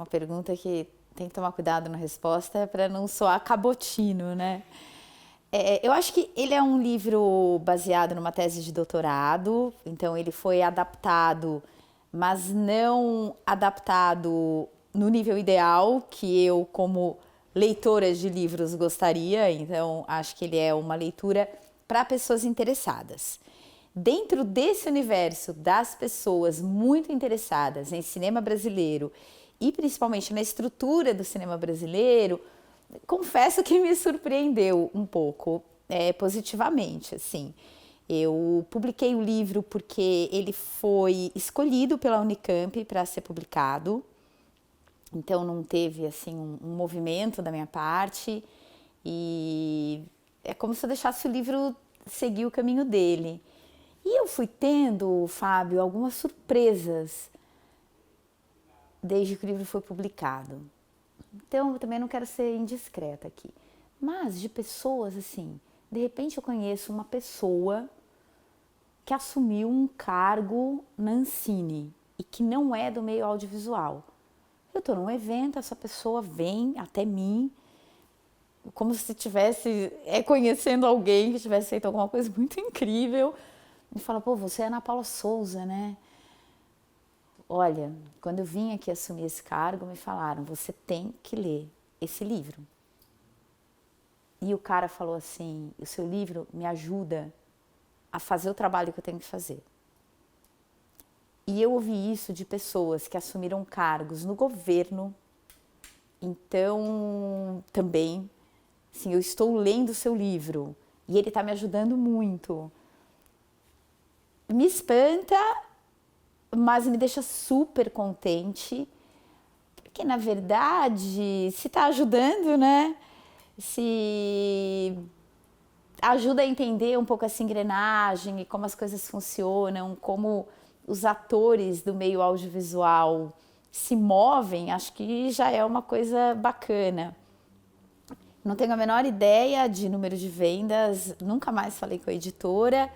uma pergunta que tem que tomar cuidado na resposta para não soar cabotino, né? Eu acho que ele é um livro baseado numa tese de doutorado, então ele foi adaptado, mas não adaptado no nível ideal que eu, como leitora de livros, gostaria. Então, acho que ele é uma leitura para pessoas interessadas. Dentro desse universo das pessoas muito interessadas em cinema brasileiro e principalmente na estrutura do cinema brasileiro, confesso que me surpreendeu um pouco, positivamente, assim. Eu publiquei o livro porque ele foi escolhido pela Unicamp para ser publicado, então não teve assim um movimento da minha parte e é como se eu deixasse o livro seguir o caminho dele. E eu fui tendo, Fábio, algumas surpresas desde que o livro foi publicado. Então, eu também não quero ser indiscreta aqui. Mas de pessoas assim, de repente eu conheço uma pessoa que assumiu um cargo na Ancine e que não é do meio audiovisual. Eu estou num evento, essa pessoa vem até mim, como se estivesse conhecendo alguém que tivesse feito alguma coisa muito incrível, e fala, pô, você é Ana Paula Souza, né? Olha, quando eu vim aqui assumir esse cargo, me falaram, você tem que ler esse livro. E o cara falou assim, o seu livro me ajuda a fazer o trabalho que eu tenho que fazer. E eu ouvi isso de pessoas que assumiram cargos no governo. Então, também, assim, eu estou lendo o seu livro e ele está me ajudando muito. Me espanta, mas me deixa super contente, porque na verdade, se está ajudando, né? Se ajuda a entender um pouco essa engrenagem e como as coisas funcionam, como os atores do meio audiovisual se movem, acho que já é uma coisa bacana. Não tenho a menor ideia de número de vendas, nunca mais falei com a editora.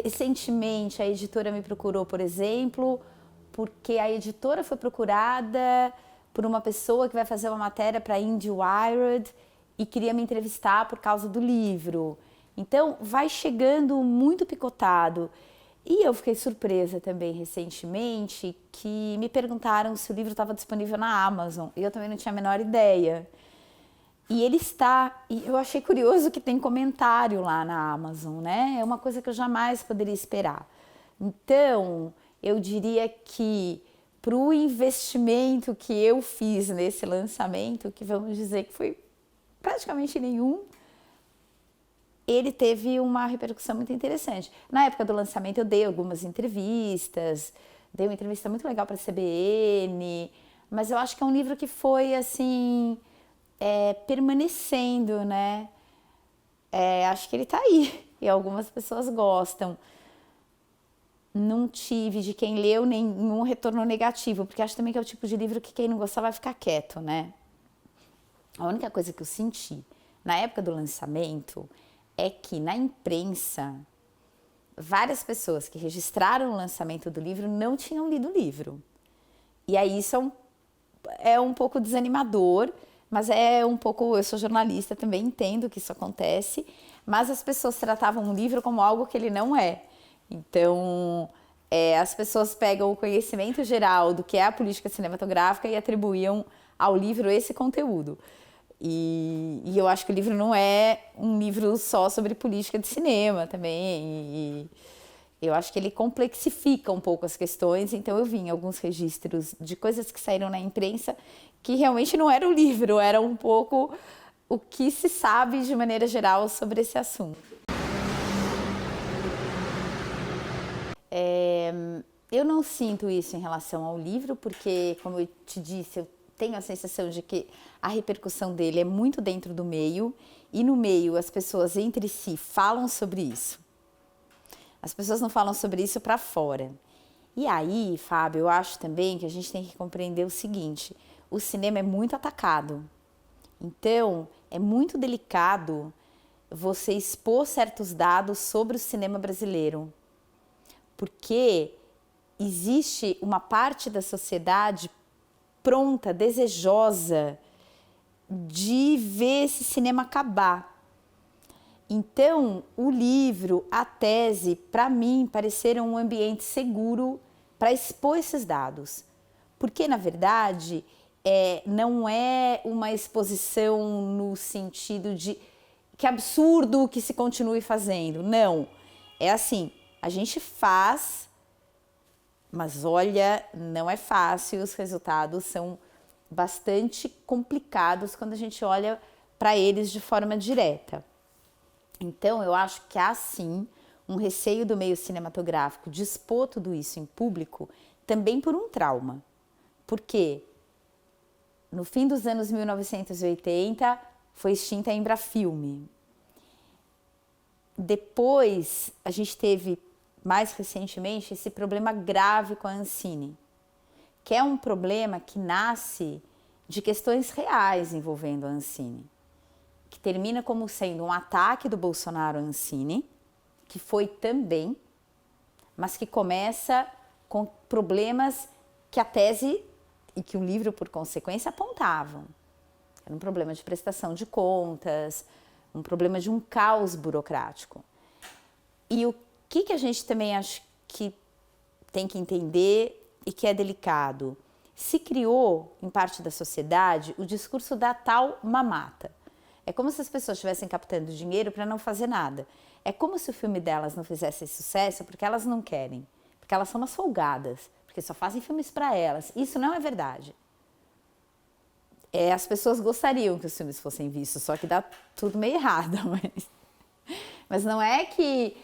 Recentemente a editora me procurou, por exemplo, porque a editora foi procurada por uma pessoa que vai fazer uma matéria para IndieWired e queria me entrevistar por causa do livro. Então vai chegando muito picotado. E eu fiquei surpresa também recentemente que me perguntaram se o livro estava disponível na Amazon e eu também não tinha a menor ideia. E ele está, e eu achei curioso que tem comentário lá na Amazon, né? É uma coisa que eu jamais poderia esperar. Então, eu diria que para o investimento que eu fiz nesse lançamento, que vamos dizer que foi praticamente nenhum, ele teve uma repercussão muito interessante. Na época do lançamento eu dei algumas entrevistas, dei uma entrevista muito legal para a CBN, mas eu acho que é um livro que foi assim... permanecendo, né? Acho que ele tá aí e algumas pessoas gostam. Não tive de quem leu nenhum retorno negativo, porque acho também que é o tipo de livro que quem não gostar vai ficar quieto, né? A única coisa que eu senti na época do lançamento é que na imprensa várias pessoas que registraram o lançamento do livro não tinham lido o livro. E aí isso é um pouco desanimador, mas é um pouco, eu sou jornalista, também entendo que isso acontece, mas as pessoas tratavam o livro como algo que ele não é. Então, as pessoas pegam o conhecimento geral do que é a política cinematográfica e atribuíam ao livro esse conteúdo. E eu acho que o livro não é um livro só sobre política de cinema também, e eu acho que ele complexifica um pouco as questões, então eu vi em alguns registros de coisas que saíram na imprensa que realmente não era o livro, era um pouco o que se sabe de maneira geral sobre esse assunto. Eu não sinto isso em relação ao livro, porque, como eu te disse, eu tenho a sensação de que a repercussão dele é muito dentro do meio, e no meio as pessoas entre si falam sobre isso. As pessoas não falam sobre isso para fora. E aí, Fábio, eu acho também que a gente tem que compreender o seguinte: o cinema é muito atacado. Então, é muito delicado você expor certos dados sobre o cinema brasileiro. Porque existe uma parte da sociedade pronta, desejosa de ver esse cinema acabar. Então, o livro, a tese, para mim, pareceram um ambiente seguro para expor esses dados. Porque, na verdade, não é uma exposição no sentido de que absurdo que se continue fazendo. Não. É assim, a gente faz, mas olha, não é fácil, os resultados são bastante complicados quando a gente olha para eles de forma direta. Então, eu acho que há sim um receio do meio cinematográfico de expor tudo isso em público, também por um trauma. Porque no fim dos anos 1980 foi extinta a Embrafilme. Depois, a gente teve, mais recentemente, esse problema grave com a Ancine, que é um problema que nasce de questões reais envolvendo a Ancine, que termina como sendo um ataque do Bolsonaro à Ancine, que foi também, mas que começa com problemas que a tese e que o livro, por consequência, apontavam. Era um problema de prestação de contas, um problema de um caos burocrático. E o que a gente também acha que tem que entender e que é delicado? Se criou, em parte da sociedade, o discurso da tal mamata. É como se as pessoas estivessem captando dinheiro para não fazer nada. É como se o filme delas não fizesse sucesso porque elas não querem, porque elas são umas folgadas, porque só fazem filmes para elas. Isso não é verdade. As pessoas gostariam que os filmes fossem vistos, só que dá tudo meio errado. Mas não é que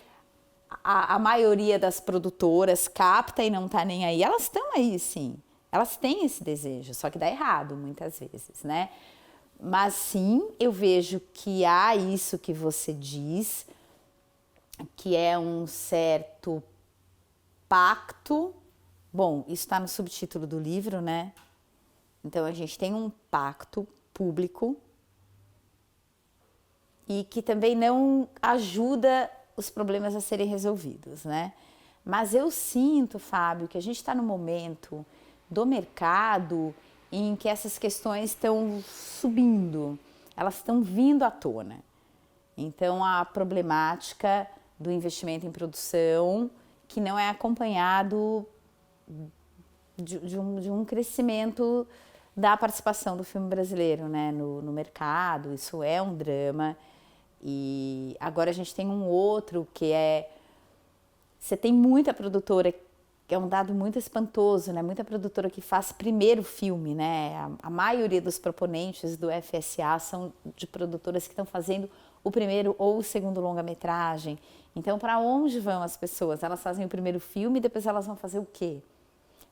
a maioria das produtoras capta e não tá nem aí. Elas estão aí, sim. Elas têm esse desejo, só que dá errado muitas vezes, né? Mas sim, eu vejo que há isso que você diz, que é um certo pacto. Bom, isso está no subtítulo do livro, né? Então a gente tem um pacto público e que também não ajuda os problemas a serem resolvidos, né? Mas eu sinto, Fábio, que a gente está no momento do mercado em que essas questões estão subindo, elas estão vindo à tona. Então, a problemática do investimento em produção que não é acompanhado de um crescimento da participação do filme brasileiro, né, no mercado. Isso é um drama. E agora a gente tem um outro que você tem muita produtora, que é um dado muito espantoso, né? Muita produtora que faz primeiro filme, né? A maioria dos proponentes do FSA são de produtoras que estão fazendo o primeiro ou o segundo longa-metragem. Então, para onde vão as pessoas? Elas fazem o primeiro filme e depois elas vão fazer o quê?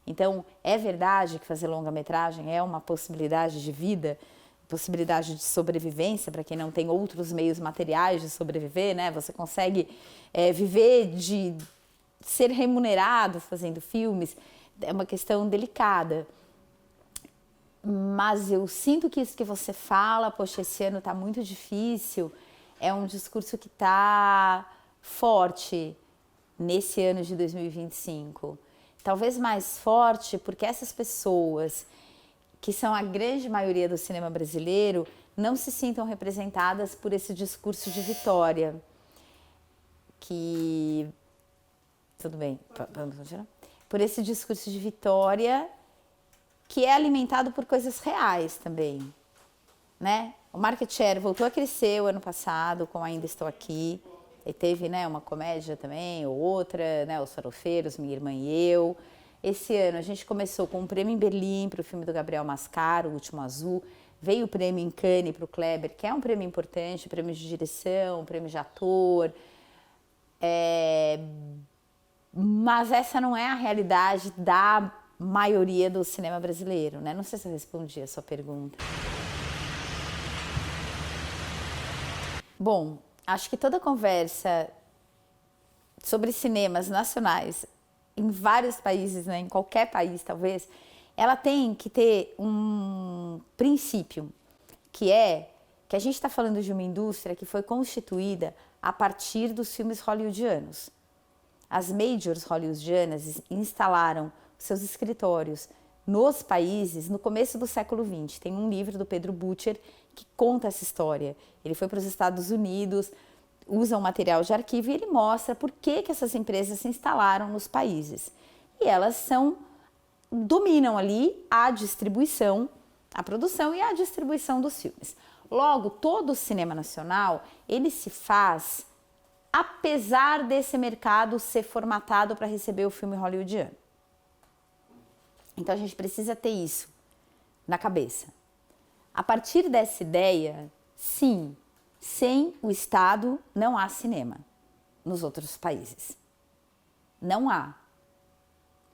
Então, é verdade que fazer longa-metragem é uma possibilidade de vida, possibilidade de sobrevivência para quem não tem outros meios materiais de sobreviver, né? Você consegue viver de ser remunerado fazendo filmes, é uma questão delicada. Mas eu sinto que isso que você fala, poxa, esse ano está muito difícil, é um discurso que está forte nesse ano de 2025. Talvez mais forte porque essas pessoas, que são a grande maioria do cinema brasileiro, não se sintam representadas por esse discurso de vitória. Tudo bem, vamos continuar? Por esse discurso de vitória que é alimentado por coisas reais também, né? O market share voltou a crescer o ano passado com Ainda Estou Aqui, e teve, né, uma comédia também, ou outra, né, Os Farofeiros, Minha Irmã e Eu. Esse ano a gente começou com um prêmio em Berlim para o filme do Gabriel Mascaro, O Último Azul, veio o prêmio em Cannes para o Kleber, que é um prêmio importante, prêmio de direção, prêmio de ator, mas essa não é a realidade da maioria do cinema brasileiro, né? Não sei se eu respondi a sua pergunta. Bom, acho que toda conversa sobre cinemas nacionais em vários países, né, em qualquer país talvez, ela tem que ter um princípio, que é que a gente está falando de uma indústria que foi constituída a partir dos filmes hollywoodianos. As majors hollywoodianas instalaram seus escritórios nos países no começo do século XX. Tem um livro do Pedro Butcher que conta essa história. Ele foi para os Estados Unidos, usa um material de arquivo e ele mostra por que essas empresas se instalaram nos países. E elas dominam ali a distribuição, a produção e a distribuição dos filmes. Logo, todo o cinema nacional, ele se faz apesar desse mercado ser formatado para receber o filme hollywoodiano. Então a gente precisa ter isso na cabeça. A partir dessa ideia, sim, sem o Estado não há cinema nos outros países. Não há.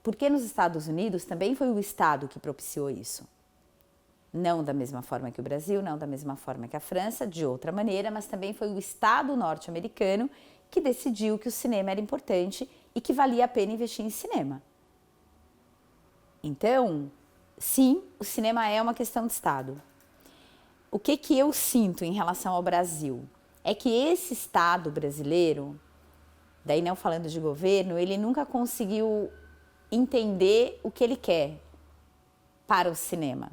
Porque nos Estados Unidos também foi o Estado que propiciou isso. Não da mesma forma que o Brasil, não da mesma forma que a França, de outra maneira, mas também foi o Estado norte-americano que decidiu que o cinema era importante e que valia a pena investir em cinema. Então, sim, o cinema é uma questão de Estado. O que eu sinto em relação ao Brasil é que esse Estado brasileiro, daí não falando de governo, ele nunca conseguiu entender o que ele quer para o cinema.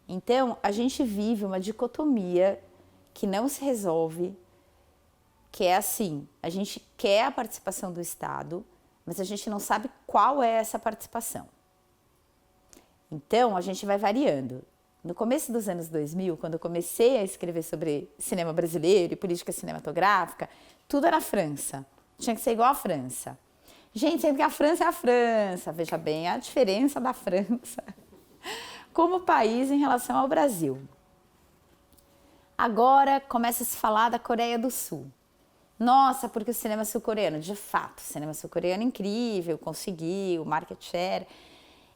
Então, a gente vive uma dicotomia que não se resolve, que é assim, a gente quer a participação do Estado, mas a gente não sabe qual é essa participação. Então, a gente vai variando. No começo dos anos 2000, quando eu comecei a escrever sobre cinema brasileiro e política cinematográfica, tudo era França. Tinha que ser igual à França. Gente, sendo que a França é a França. Veja bem a diferença da França como país em relação ao Brasil. Agora começa a se falar da Coreia do Sul. Nossa, porque o cinema sul-coreano, de fato, o cinema sul-coreano é incrível, conseguiu, market share.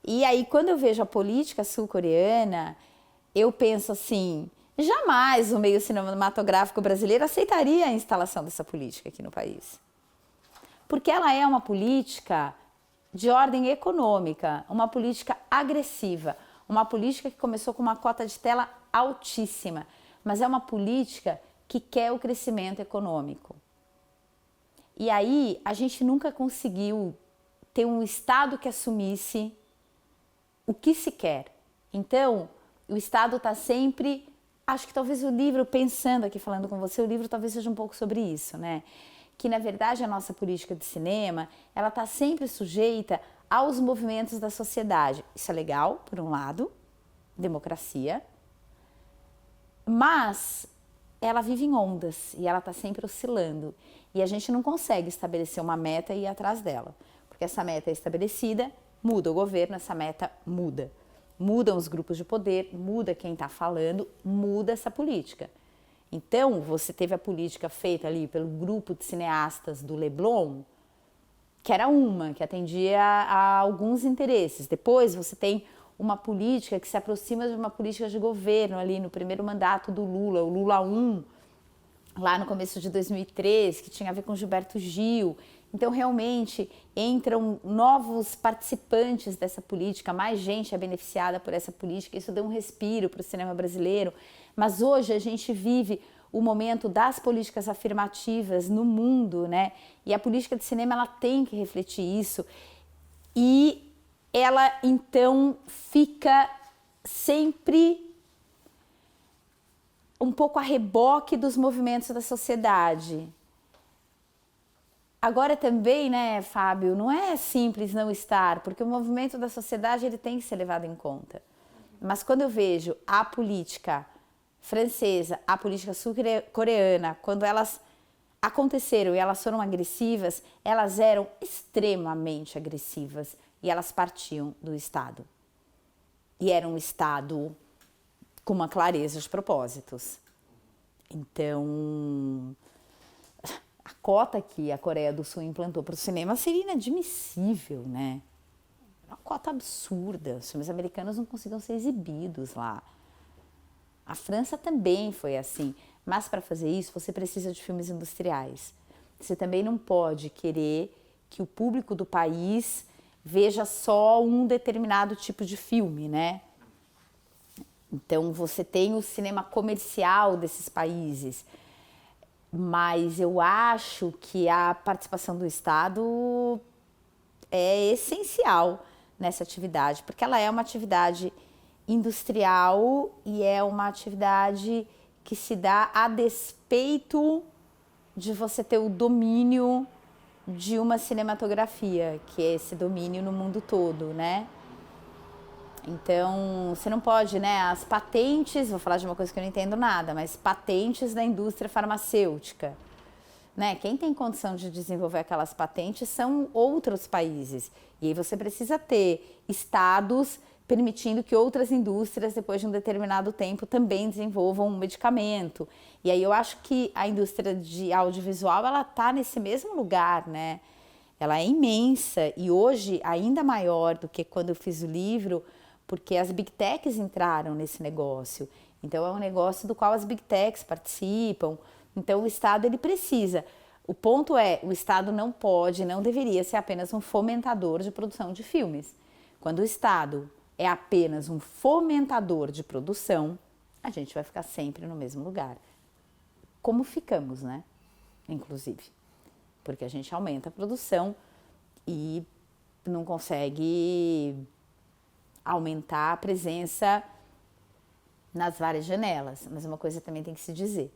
E aí, quando eu vejo a política sul-coreana, eu penso assim, jamais o meio cinematográfico brasileiro aceitaria a instalação dessa política aqui no país. Porque ela é uma política de ordem econômica, uma política agressiva, uma política que começou com uma cota de tela altíssima, mas é uma política que quer o crescimento econômico. E aí a gente nunca conseguiu ter um Estado que assumisse o que se quer. Então, o Estado está sempre... Acho que talvez o livro, pensando aqui, falando com você, o livro talvez seja um pouco sobre isso, né? Que, na verdade, a nossa política de cinema, ela está sempre sujeita aos movimentos da sociedade. Isso é legal, por um lado, democracia, mas ela vive em ondas e ela está sempre oscilando. E a gente não consegue estabelecer uma meta e ir atrás dela, porque essa meta é estabelecida, muda o governo, essa meta muda. Mudam os grupos de poder, muda quem está falando, muda essa política. Então, você teve a política feita ali pelo grupo de cineastas do Leblon, que era que atendia a alguns interesses. Depois, você tem uma política que se aproxima de uma política de governo ali no primeiro mandato do Lula, o Lula 1, lá no começo de 2003, que tinha a ver com Gilberto Gil. Então, realmente, entram novos participantes dessa política, mais gente é beneficiada por essa política, isso deu um respiro para o cinema brasileiro. Mas hoje a gente vive o momento das políticas afirmativas no mundo, né? E a política de cinema, ela tem que refletir isso. E ela, então, fica sempre um pouco a reboque dos movimentos da sociedade. Agora também, né, Fábio, não é simples não estar, porque o movimento da sociedade ele tem que ser levado em conta. Mas quando eu vejo a política francesa, a política sul-coreana, quando elas aconteceram e elas foram agressivas, elas eram extremamente agressivas e elas partiam do Estado. E era um Estado com uma clareza de propósitos. Então, a cota que a Coreia do Sul implantou para o cinema seria inadmissível, né? Uma cota absurda. Os filmes americanos não conseguiam ser exibidos lá. A França também foi assim. Mas para fazer isso, você precisa de filmes industriais. Você também não pode querer que o público do país veja só um determinado tipo de filme, né? Então, você tem o cinema comercial desses países. Mas eu acho que a participação do Estado é essencial nessa atividade, porque ela é uma atividade industrial e é uma atividade que se dá a despeito de você ter o domínio de uma cinematografia, que é esse domínio no mundo todo, né? Então, você não pode, né? As patentes, vou falar de uma coisa que eu não entendo nada, mas patentes da indústria farmacêutica, né? Quem tem condição de desenvolver aquelas patentes são outros países. E aí você precisa ter estados permitindo que outras indústrias, depois de um determinado tempo, também desenvolvam um medicamento. E aí eu acho que a indústria de audiovisual, ela está nesse mesmo lugar, né? Ela é imensa e hoje ainda maior do que quando eu fiz o livro, porque as Big Techs entraram nesse negócio. Então é um negócio do qual as Big Techs participam. Então o Estado ele precisa. O ponto é, o Estado não pode, não deveria ser apenas um fomentador de produção de filmes. Quando o Estado é apenas um fomentador de produção, a gente vai ficar sempre no mesmo lugar. Como ficamos, né? Inclusive. Porque a gente aumenta a produção e não consegue aumentar a presença nas várias janelas. Mas uma coisa também tem que se dizer.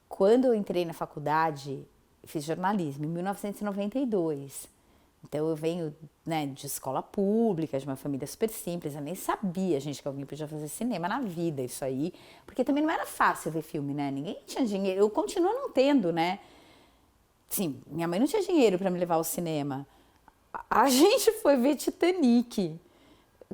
Quando eu entrei na faculdade, fiz jornalismo em 1992. Então eu venho, né, de escola pública, de uma família super simples. Eu nem sabia, gente, que alguém podia fazer cinema na vida, isso aí. Porque também não era fácil ver filme, né? Ninguém tinha dinheiro. Eu continuo não tendo, né? Sim, minha mãe não tinha dinheiro para me levar ao cinema. A gente foi ver Titanic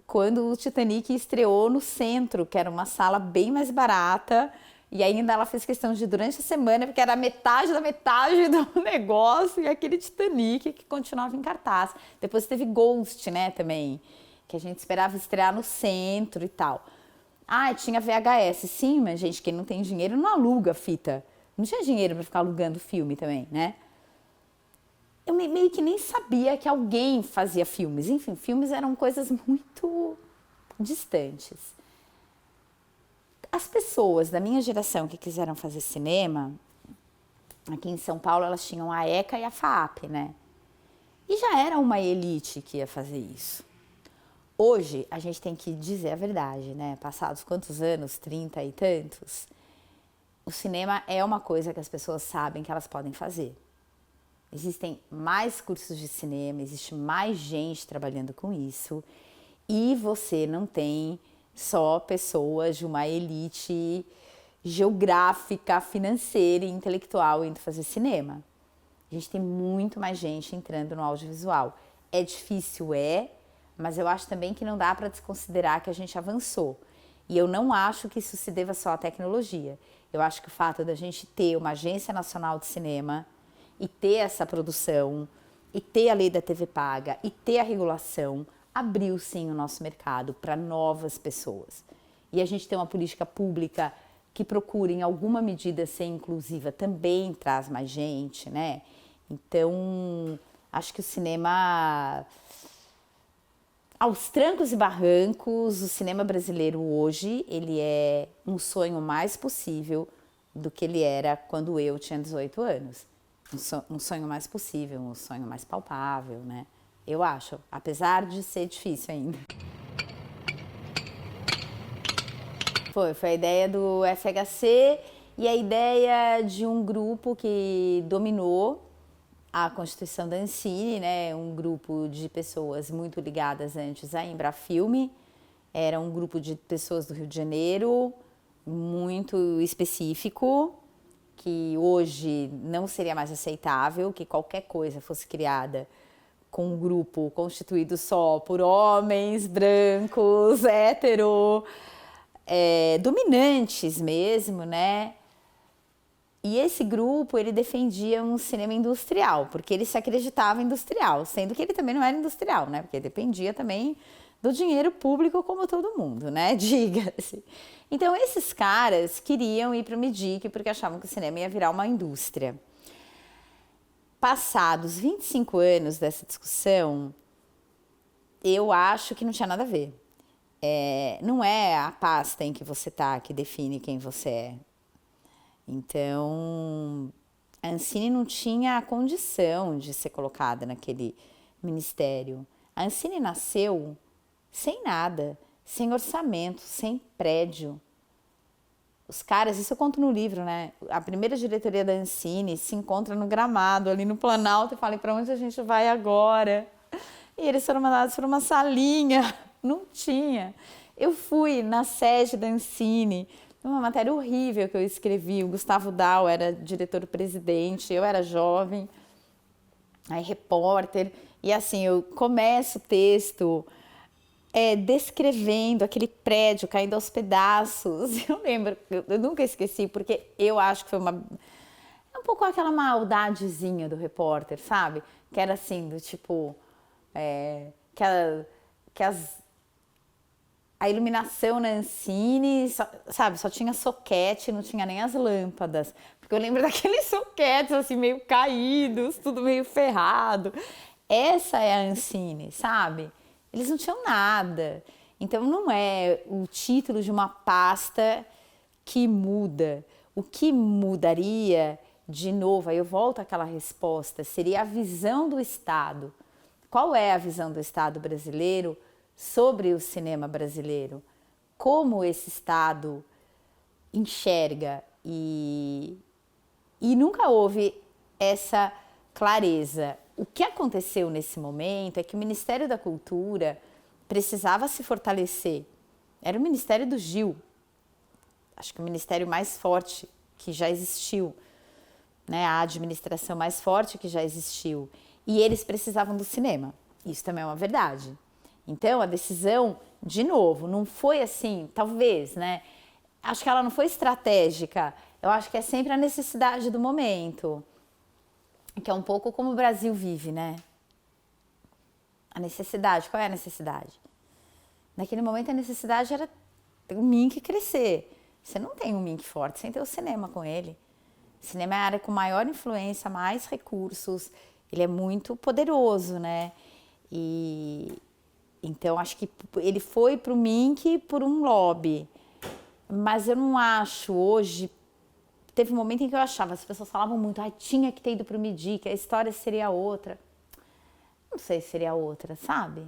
quando o Titanic estreou no centro, que era uma sala bem mais barata. E ainda ela fez questão de, durante a semana, porque era metade da metade do negócio, e aquele Titanic que continuava em cartaz. Depois teve Ghost, né, também, que a gente esperava estrear no centro e tal. Ah, tinha VHS. Sim, mas gente, quem não tem dinheiro não aluga fita. Não tinha dinheiro para ficar alugando filme também, né? Eu meio que nem sabia que alguém fazia filmes. Enfim, filmes eram coisas muito distantes. As pessoas da minha geração que quiseram fazer cinema, aqui em São Paulo elas tinham a ECA e a FAAP, né? E já era uma elite que ia fazer isso. Hoje, a gente tem que dizer a verdade, né? Passados quantos anos, 30 e tantos, o cinema é uma coisa que as pessoas sabem que elas podem fazer. Existem mais cursos de cinema, existe mais gente trabalhando com isso e você não tem só pessoas de uma elite geográfica, financeira e intelectual indo fazer cinema. A gente tem muito mais gente entrando no audiovisual. É difícil, mas eu acho também que não dá para desconsiderar que a gente avançou. E eu não acho que isso se deva só à tecnologia. Eu acho que o fato da gente ter uma agência nacional de cinema e ter essa produção, e ter a lei da TV paga, e ter a regulação, abriu sim o nosso mercado para novas pessoas. E a gente ter uma política pública que procure em alguma medida ser inclusiva também traz mais gente, né? Então, acho que o cinema, aos trancos e barrancos, o cinema brasileiro hoje, ele é um sonho mais possível do que ele era quando eu tinha 18 anos. Um sonho mais possível, um sonho mais palpável, né? Eu acho, apesar de ser difícil ainda. Foi a ideia do FHC e a ideia de um grupo que dominou a Constituição da Ancine, né? Um grupo de pessoas muito ligadas antes à Embrafilme. Era um grupo de pessoas do Rio de Janeiro, muito específico, que hoje não seria mais aceitável que qualquer coisa fosse criada com um grupo constituído só por homens brancos, hétero, dominantes mesmo, né? E esse grupo, ele defendia um cinema industrial, porque ele se acreditava industrial, sendo que ele também não era industrial, né? Porque dependia também do dinheiro público como todo mundo, né? Diga-se. Então, esses caras queriam ir para o MEDIC porque achavam que o cinema ia virar uma indústria. Passados 25 anos dessa discussão, eu acho que não tinha nada a ver. Não é a pasta em que você está que define quem você é. Então, a Ancine não tinha a condição de ser colocada naquele ministério. A Ancine nasceu sem nada, sem orçamento, sem prédio. Os caras, isso eu conto no livro, né? A primeira diretoria da Ancine se encontra no gramado, ali no Planalto, e fala, para onde a gente vai agora? E eles foram mandados para uma salinha, não tinha. Eu fui na sede da Ancine, uma matéria horrível que eu escrevi, o Gustavo Dal era diretor-presidente, eu era jovem, aí repórter, e assim, eu começo o texto descrevendo aquele prédio caindo aos pedaços. Eu lembro, eu nunca esqueci, porque eu acho que foi um pouco aquela maldadezinha do repórter, sabe? Que era assim, do tipo, a iluminação na Ancine, só tinha soquete, não tinha nem as lâmpadas. Porque eu lembro daqueles soquetes assim, meio caídos, tudo meio ferrado. Essa é a Ancine, sabe? Eles não tinham nada. Então não é o título de uma pasta que muda. O que mudaria, de novo, aí eu volto àquela resposta, seria a visão do Estado. Qual é a visão do Estado brasileiro sobre o cinema brasileiro? Como esse Estado enxerga e nunca houve essa clareza. O que aconteceu nesse momento é que o Ministério da Cultura precisava se fortalecer. Era o Ministério do Gil, acho que o ministério mais forte que já existiu, né? A administração mais forte que já existiu. E eles precisavam do cinema. Isso também é uma verdade. Então, a decisão, de novo, não foi assim, talvez, né? Acho que ela não foi estratégica. Eu acho que é sempre a necessidade do momento. Que é um pouco como o Brasil vive, né? A necessidade, qual é a necessidade? Naquele momento a necessidade era o Mink crescer. Você não tem um Mink forte sem ter o cinema com ele. O cinema é a área com maior influência, mais recursos, ele é muito poderoso, né? E então acho que ele foi para o Mink por um lobby. Mas eu não acho hoje. Teve um momento em que eu achava, as pessoas falavam muito, tinha que ter ido para o MIDI, que a história seria outra. Não sei se seria outra, sabe?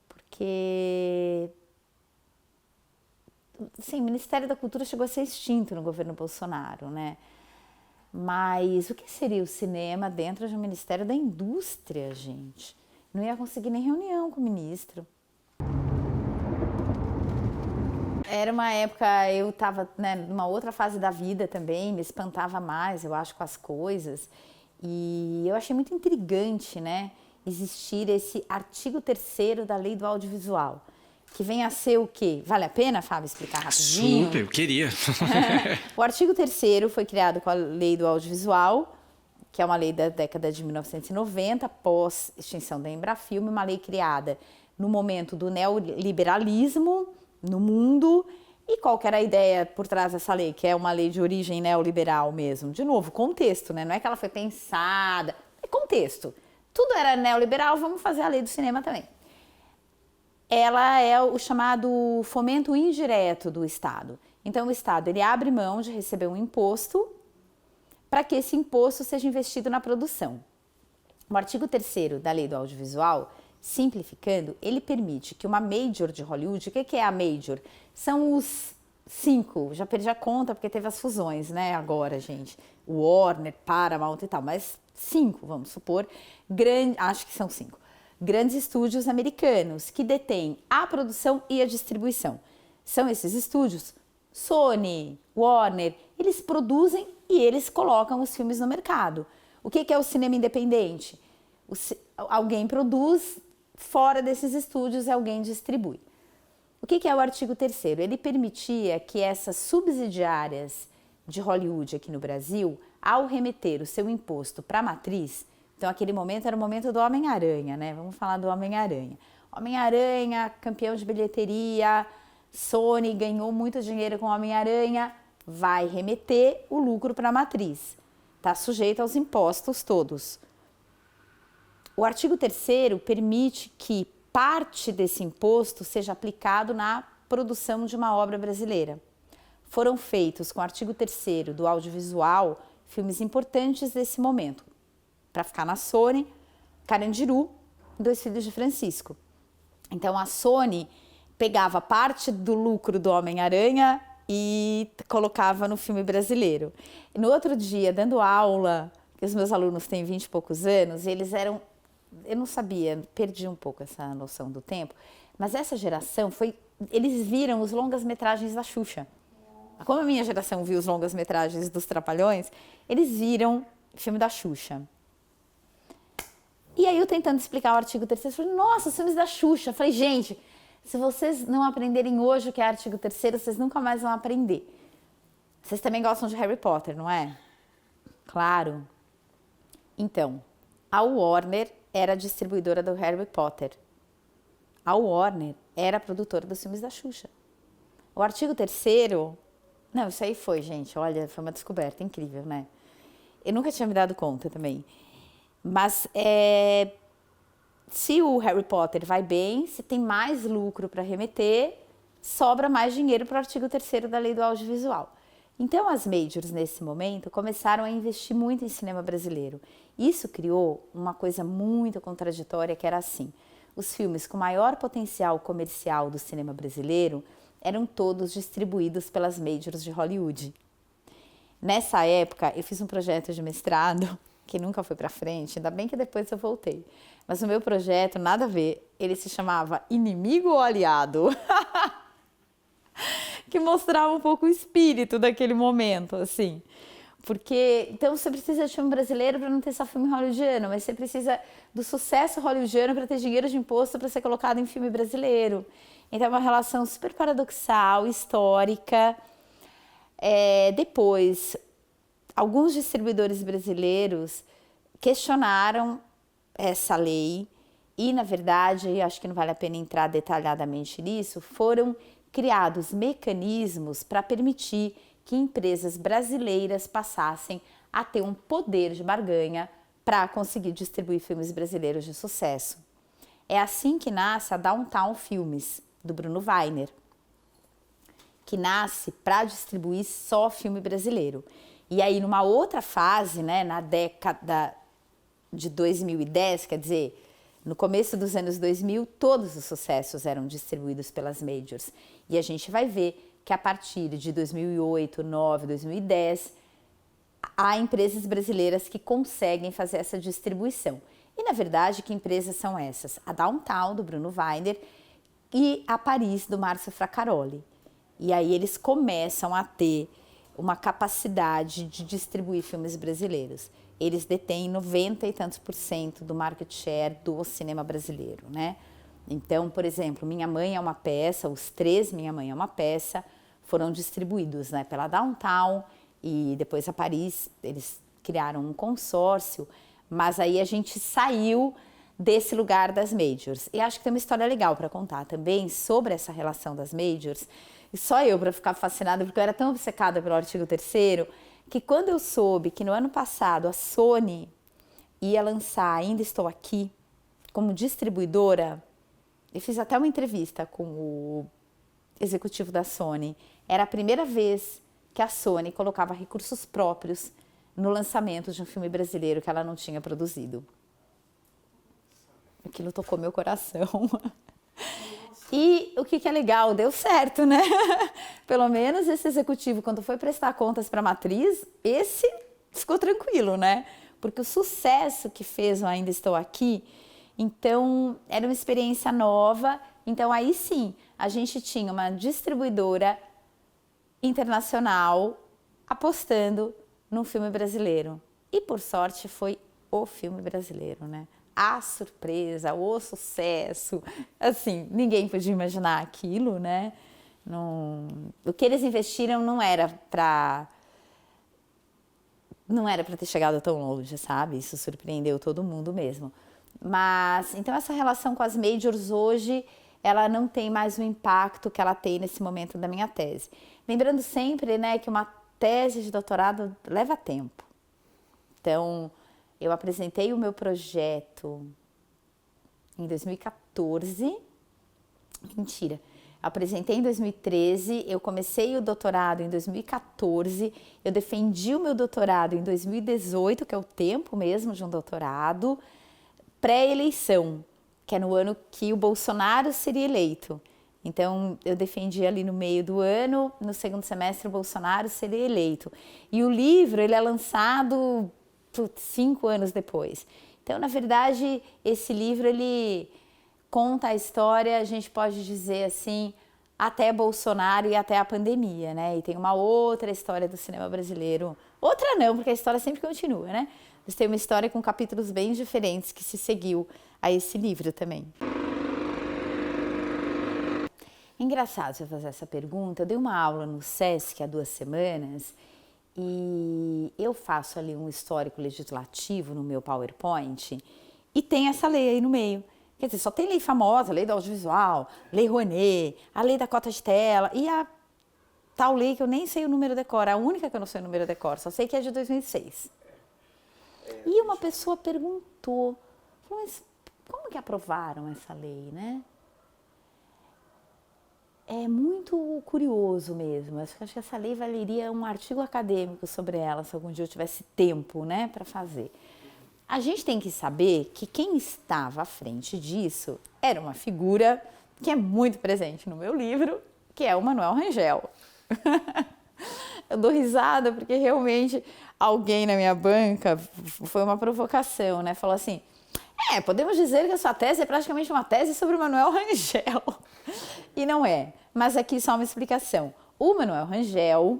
Porque, sim, o Ministério da Cultura chegou a ser extinto no governo Bolsonaro, né? Mas o que seria o cinema dentro de um Ministério da Indústria, gente? Não ia conseguir nem reunião com o ministro. Era uma época, eu estava, né, numa outra fase da vida também, me espantava mais, eu acho, com as coisas. E eu achei muito intrigante, né, existir esse artigo 3º da Lei do Audiovisual, que vem a ser o quê? Vale a pena, Fábio, explicar rapidinho? Super, eu queria. O artigo 3º foi criado com a Lei do Audiovisual, que é uma lei da década de 1990, pós extinção da Embrafilme, uma lei criada no momento do neoliberalismo no mundo. E qual que era a ideia por trás dessa lei? Que é uma lei de origem neoliberal mesmo. De novo, contexto, né? Não é que ela foi pensada, é contexto. Tudo era neoliberal, vamos fazer a lei do cinema também. Ela é o chamado fomento indireto do Estado. Então o Estado, ele abre mão de receber um imposto para que esse imposto seja investido na produção. O artigo 3º da Lei do Audiovisual, simplificando, ele permite que uma major de Hollywood, o que é a major? São os 5, já perdi a conta porque teve as fusões, né, agora, gente. Warner, Paramount e tal, mas 5, vamos supor, acho que são 5. Grandes estúdios americanos que detêm a produção e a distribuição. São esses estúdios, Sony, Warner, eles produzem e eles colocam os filmes no mercado. O que é o cinema independente? Alguém produz, fora desses estúdios alguém distribui. O que é o artigo 3º? Ele permitia que essas subsidiárias de Hollywood aqui no Brasil, ao remeter o seu imposto para a matriz, então aquele momento era o momento do Homem-Aranha, né? Vamos falar do Homem-Aranha. Homem-Aranha, campeão de bilheteria, Sony ganhou muito dinheiro com o Homem-Aranha, vai remeter o lucro para a matriz. Está sujeito aos impostos todos. O artigo 3º permite que parte desse imposto seja aplicado na produção de uma obra brasileira. Foram feitos com o artigo 3º do audiovisual filmes importantes desse momento. Para ficar na Sony, Carandiru, Dois Filhos de Francisco. Então a Sony pegava parte do lucro do Homem-Aranha e colocava no filme brasileiro. E no outro dia, dando aula, que os meus alunos têm 20 e poucos anos, eles eram, eu não sabia, perdi um pouco essa noção do tempo, mas essa geração eles viram os longas-metragens da Xuxa. Como a minha geração viu os longas-metragens dos Trapalhões, eles viram o filme da Xuxa. E aí eu tentando explicar o artigo 3º, eu falei, nossa, os filmes da Xuxa. Eu falei, gente, se vocês não aprenderem hoje o que é artigo 3º, vocês nunca mais vão aprender. Vocês também gostam de Harry Potter, não é? Claro. Então, a Warner era a distribuidora do Harry Potter. A Warner era a produtora dos filmes da Xuxa. O artigo 3º... Não, isso aí foi, gente, olha, foi uma descoberta incrível, né? Eu nunca tinha me dado conta também. Mas se o Harry Potter vai bem, se tem mais lucro para remeter, sobra mais dinheiro para o artigo 3º da Lei do Audiovisual. Então, as majors, nesse momento, começaram a investir muito em cinema brasileiro. Isso criou uma coisa muito contraditória, que era assim: os filmes com maior potencial comercial do cinema brasileiro eram todos distribuídos pelas majors de Hollywood. Nessa época, eu fiz um projeto de mestrado que nunca foi para frente, ainda bem que depois eu voltei. Mas o meu projeto, nada a ver, ele se chamava Inimigo ou Aliado? Que mostrava um pouco o espírito daquele momento, assim. Porque, então, você precisa de filme brasileiro para não ter só filme hollywoodiano, mas você precisa do sucesso hollywoodiano para ter dinheiro de imposto para ser colocado em filme brasileiro. Então, é uma relação super paradoxal, histórica. Depois, alguns distribuidores brasileiros questionaram essa lei e, na verdade, acho que não vale a pena entrar detalhadamente nisso, foram criados mecanismos para permitir que empresas brasileiras passassem a ter um poder de barganha para conseguir distribuir filmes brasileiros de sucesso. É assim que nasce a Downtown Filmes, do Bruno Weiner, que nasce para distribuir só filme brasileiro. E aí, numa outra fase, né, na década de 2010, quer dizer, no começo dos anos 2000, todos os sucessos eram distribuídos pelas majors. E a gente vai ver que a partir de 2008, 2009, 2010, há empresas brasileiras que conseguem fazer essa distribuição. E, na verdade, que empresas são essas? A Downtown, do Bruno Weiner, e a Paris, do Márcio Fracaroli. E aí eles começam a ter uma capacidade de distribuir filmes brasileiros. Eles detêm 90 e tantos % do market share do cinema brasileiro, né? Então, por exemplo, Minha Mãe é uma Peça, os três Minha Mãe é uma Peça foram distribuídos, né, pela Downtown, e depois a Paris, eles criaram um consórcio, mas aí a gente saiu desse lugar das majors. E acho que tem uma história legal para contar também sobre essa relação das majors, e só eu para ficar fascinada, porque eu era tão obcecada pelo artigo 3º, que quando eu soube que no ano passado a Sony ia lançar Ainda Estou Aqui como distribuidora, eu fiz até uma entrevista com o executivo da Sony. Era a primeira vez que a Sony colocava recursos próprios no lançamento de um filme brasileiro que ela não tinha produzido. Aquilo tocou meu coração. E o que é legal, deu certo, né? Pelo menos esse executivo, quando foi prestar contas para a matriz, esse ficou tranquilo, né? Porque o sucesso que fez o Ainda Estou Aqui, então era uma experiência nova. Então aí sim, a gente tinha uma distribuidora internacional apostando num filme brasileiro. E por sorte foi o filme brasileiro, né? A surpresa, o sucesso, assim, ninguém podia imaginar aquilo, né? Não, o que eles investiram não era para ter chegado tão longe, sabe? Isso surpreendeu todo mundo mesmo. Mas, então essa relação com as majors hoje, ela não tem mais o impacto que ela tem nesse momento da minha tese. Lembrando sempre, né, que uma tese de doutorado leva tempo. Então, eu apresentei o meu projeto em 2014, mentira, apresentei em 2013, eu comecei o doutorado em 2014, eu defendi o meu doutorado em 2018, que é o tempo mesmo de um doutorado, pré-eleição. que é no ano que o Bolsonaro seria eleito. Então, eu defendi ali no meio do ano, no segundo semestre o Bolsonaro seria eleito. E o livro, ele é lançado 5 anos depois. Então, na verdade, esse livro, ele conta a história, a gente pode dizer assim, até Bolsonaro e até a pandemia, né? E tem uma outra história do cinema brasileiro. Outra não, porque a história sempre continua, né? Mas tem uma história com capítulos bem diferentes que se seguiu a esse livro também. Engraçado você fazer essa pergunta. Eu dei uma aula no SESC há 2 semanas e eu faço ali um histórico legislativo no meu PowerPoint e tem essa lei aí no meio. Quer dizer, só tem lei famosa, lei do audiovisual, lei Rouanet, a lei da cota de tela e a tal lei que eu nem sei o número decor, a única que eu não sei o número decor, só sei que é de 2006. E uma pessoa perguntou, falou, mas como que aprovaram essa lei, né? É muito curioso mesmo. Acho que essa lei valeria um artigo acadêmico sobre ela, se algum dia eu tivesse tempo, né, para fazer. A gente tem que saber que quem estava à frente disso era uma figura que é muito presente no meu livro, que é o Manuel Rangel. Eu dou risada porque realmente alguém na minha banca, foi uma provocação, né? Falou assim, podemos dizer que a sua tese é praticamente uma tese sobre o Manuel Rangel. E não é, mas aqui só uma explicação. O Manuel Rangel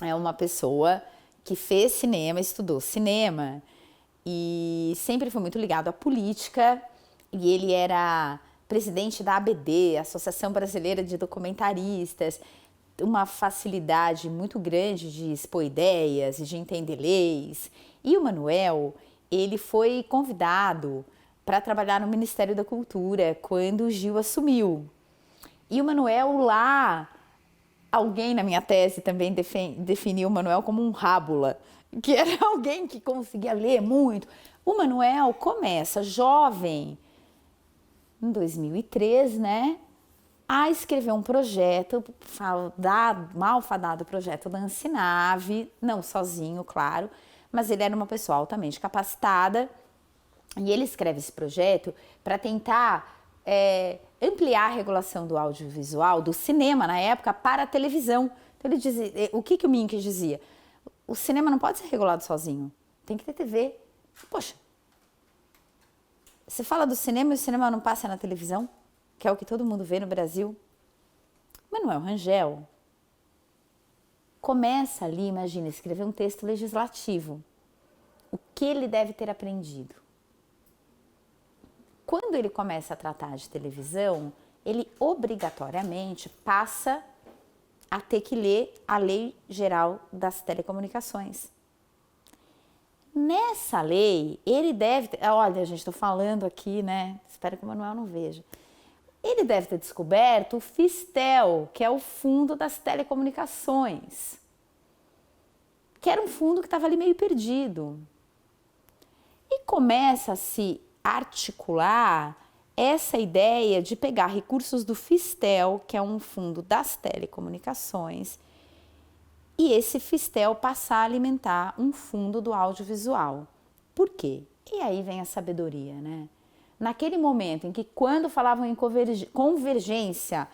é uma pessoa que fez cinema, estudou cinema e sempre foi muito ligado à política, e ele era presidente da ABD, Associação Brasileira de Documentaristas, uma facilidade muito grande de expor ideias e de entender leis. E o Manuel, ele foi convidado para trabalhar no Ministério da Cultura quando o Gil assumiu. E o Manuel lá, alguém na minha tese também definiu o Manuel como um rábula, que era alguém que conseguia ler muito. O Manuel começa jovem, em 2003, né, a escrever um projeto, malfadado projeto da Ancinave, não sozinho, claro, mas ele era uma pessoa altamente capacitada e ele escreve esse projeto para tentar ampliar a regulação do audiovisual, do cinema na época, para a televisão. Então ele dizia, o que o Minck dizia? O cinema não pode ser regulado sozinho, tem que ter TV. Poxa, você fala do cinema e o cinema não passa na televisão, que é o que todo mundo vê no Brasil. Manuel Rangel começa ali, imagina, escrever um texto legislativo. O que ele deve ter aprendido? Quando ele começa a tratar de televisão, ele obrigatoriamente passa a ter que ler a Lei Geral das Telecomunicações. Nessa lei, ele deve ter, olha, gente, estou falando aqui, né? Espero que o Manuel não veja. Ele deve ter descoberto o Fistel, que é o Fundo das Telecomunicações, que era um fundo que estava ali meio perdido. E começa a se articular essa ideia de pegar recursos do Fistel, que é um fundo das telecomunicações, e esse Fistel passar a alimentar um fundo do audiovisual. Por quê? E aí vem a sabedoria, né? Naquele momento em que, quando falavam em convergência,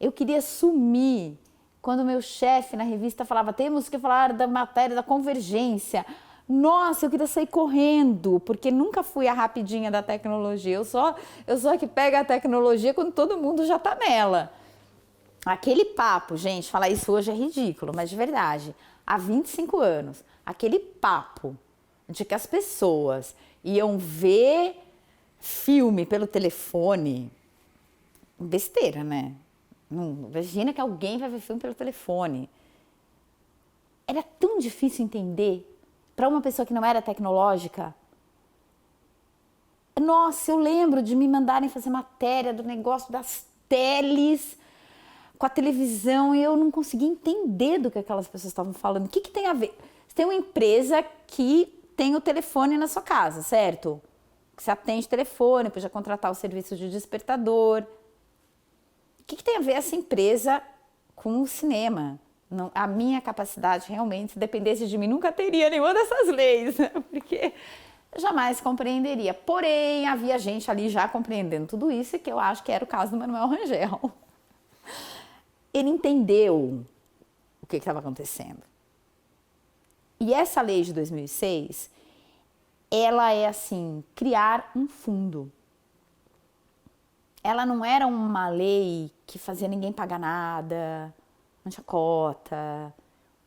eu queria sumir. Quando meu chefe na revista falava, temos que falar da matéria da convergência. Nossa, eu queria sair correndo, porque nunca fui a rapidinha da tecnologia. Eu só que pega a tecnologia quando todo mundo já está nela. Aquele papo, gente, falar isso hoje é ridículo, mas de verdade, há 25 anos, aquele papo de que as pessoas iam ver filme pelo telefone, besteira, né? Não, imagina que alguém vai ver filme pelo telefone. Era tão difícil entender para uma pessoa que não era tecnológica. Nossa, eu lembro de me mandarem fazer matéria do negócio das teles com a televisão e eu não conseguia entender do que aquelas pessoas estavam falando. O que tem a ver? Você tem uma empresa que tem o telefone na sua casa, certo? Que você atende telefone, podia contratar o serviço de despertador. O que tem a ver essa empresa com o cinema? Não, a minha capacidade realmente, se dependesse de mim, nunca teria nenhuma dessas leis, né? Porque jamais compreenderia. Porém, havia gente ali já compreendendo tudo isso, que eu acho que era o caso do Manuel Rangel. Ele entendeu o que estava acontecendo. E essa lei de 2006, ela é assim, criar um fundo. Ela não era uma lei que fazia ninguém pagar nada, não tinha cota,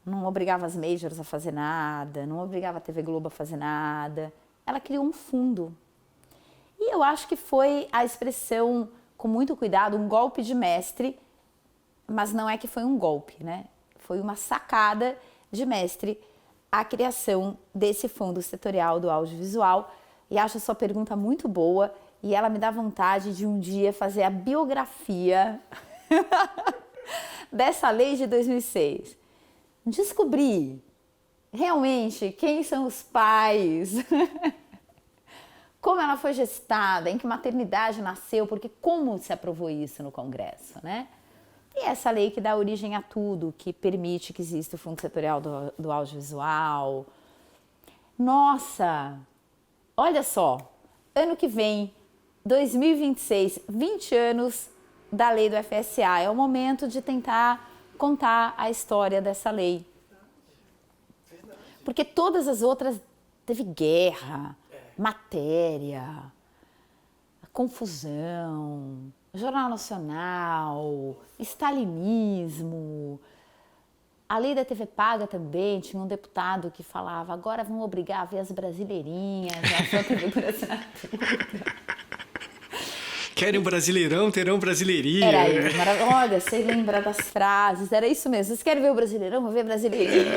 não obrigava as majors a fazer nada, não obrigava a TV Globo a fazer nada. Ela criou um fundo. E eu acho que foi a expressão, com muito cuidado, um golpe de mestre, mas não é que foi um golpe, né? Foi uma sacada de mestre a criação desse fundo setorial do audiovisual. E acho a sua pergunta muito boa e ela me dá vontade de um dia fazer a biografia dessa lei de 2006. Descobrir realmente quem são os pais, como ela foi gestada, em que maternidade nasceu, porque como se aprovou isso no Congresso, né? E essa lei que dá origem a tudo, que permite que exista o Fundo Setorial do Audiovisual. Nossa, olha só, ano que vem, 2026, 20 anos da lei do FSA. É o momento de tentar contar a história dessa lei. Porque todas as outras teve guerra, matéria, confusão, Jornal Nacional, stalinismo. A lei da TV paga também, tinha um deputado que falava, agora vão obrigar a ver as brasileirinhas, a sua TV por assinatura. Querem um brasileirão, terão brasileirinha. Era isso, olha, você lembra das frases, era isso mesmo. Vocês querem ver o brasileirão? Vou ver brasileirinha.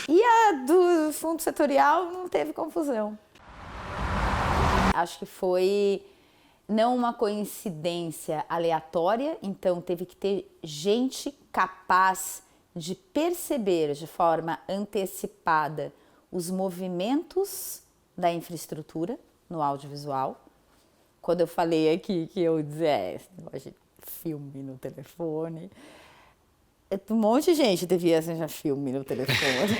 E a do fundo setorial não teve confusão. Acho que foi não uma coincidência aleatória, então teve que ter gente capaz de perceber de forma antecipada os movimentos da infraestrutura no audiovisual. Quando eu falei aqui que eu dizia, esse negócio de filme no telefone, um monte de gente devia assistir filme no telefone.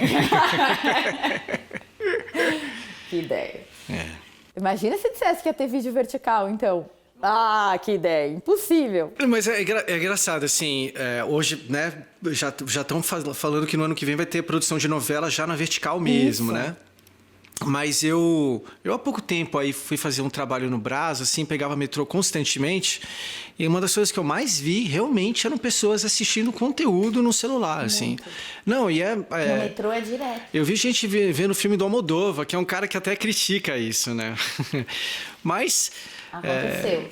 Que ideia. Imagina se dissesse que ia ter vídeo vertical, então. Ah, que ideia, impossível. Mas é engraçado, assim, hoje, né, já estão falando que no ano que vem vai ter produção de novela já na vertical mesmo, né? Mas eu há pouco tempo aí fui fazer um trabalho no Brás, assim, pegava metrô constantemente, e uma das coisas que eu mais vi realmente eram pessoas assistindo conteúdo no celular, assim. Não, e no metrô é direto. Eu vi gente vendo o filme do Almodóvar, que é um cara que até critica isso, né? Mas aconteceu.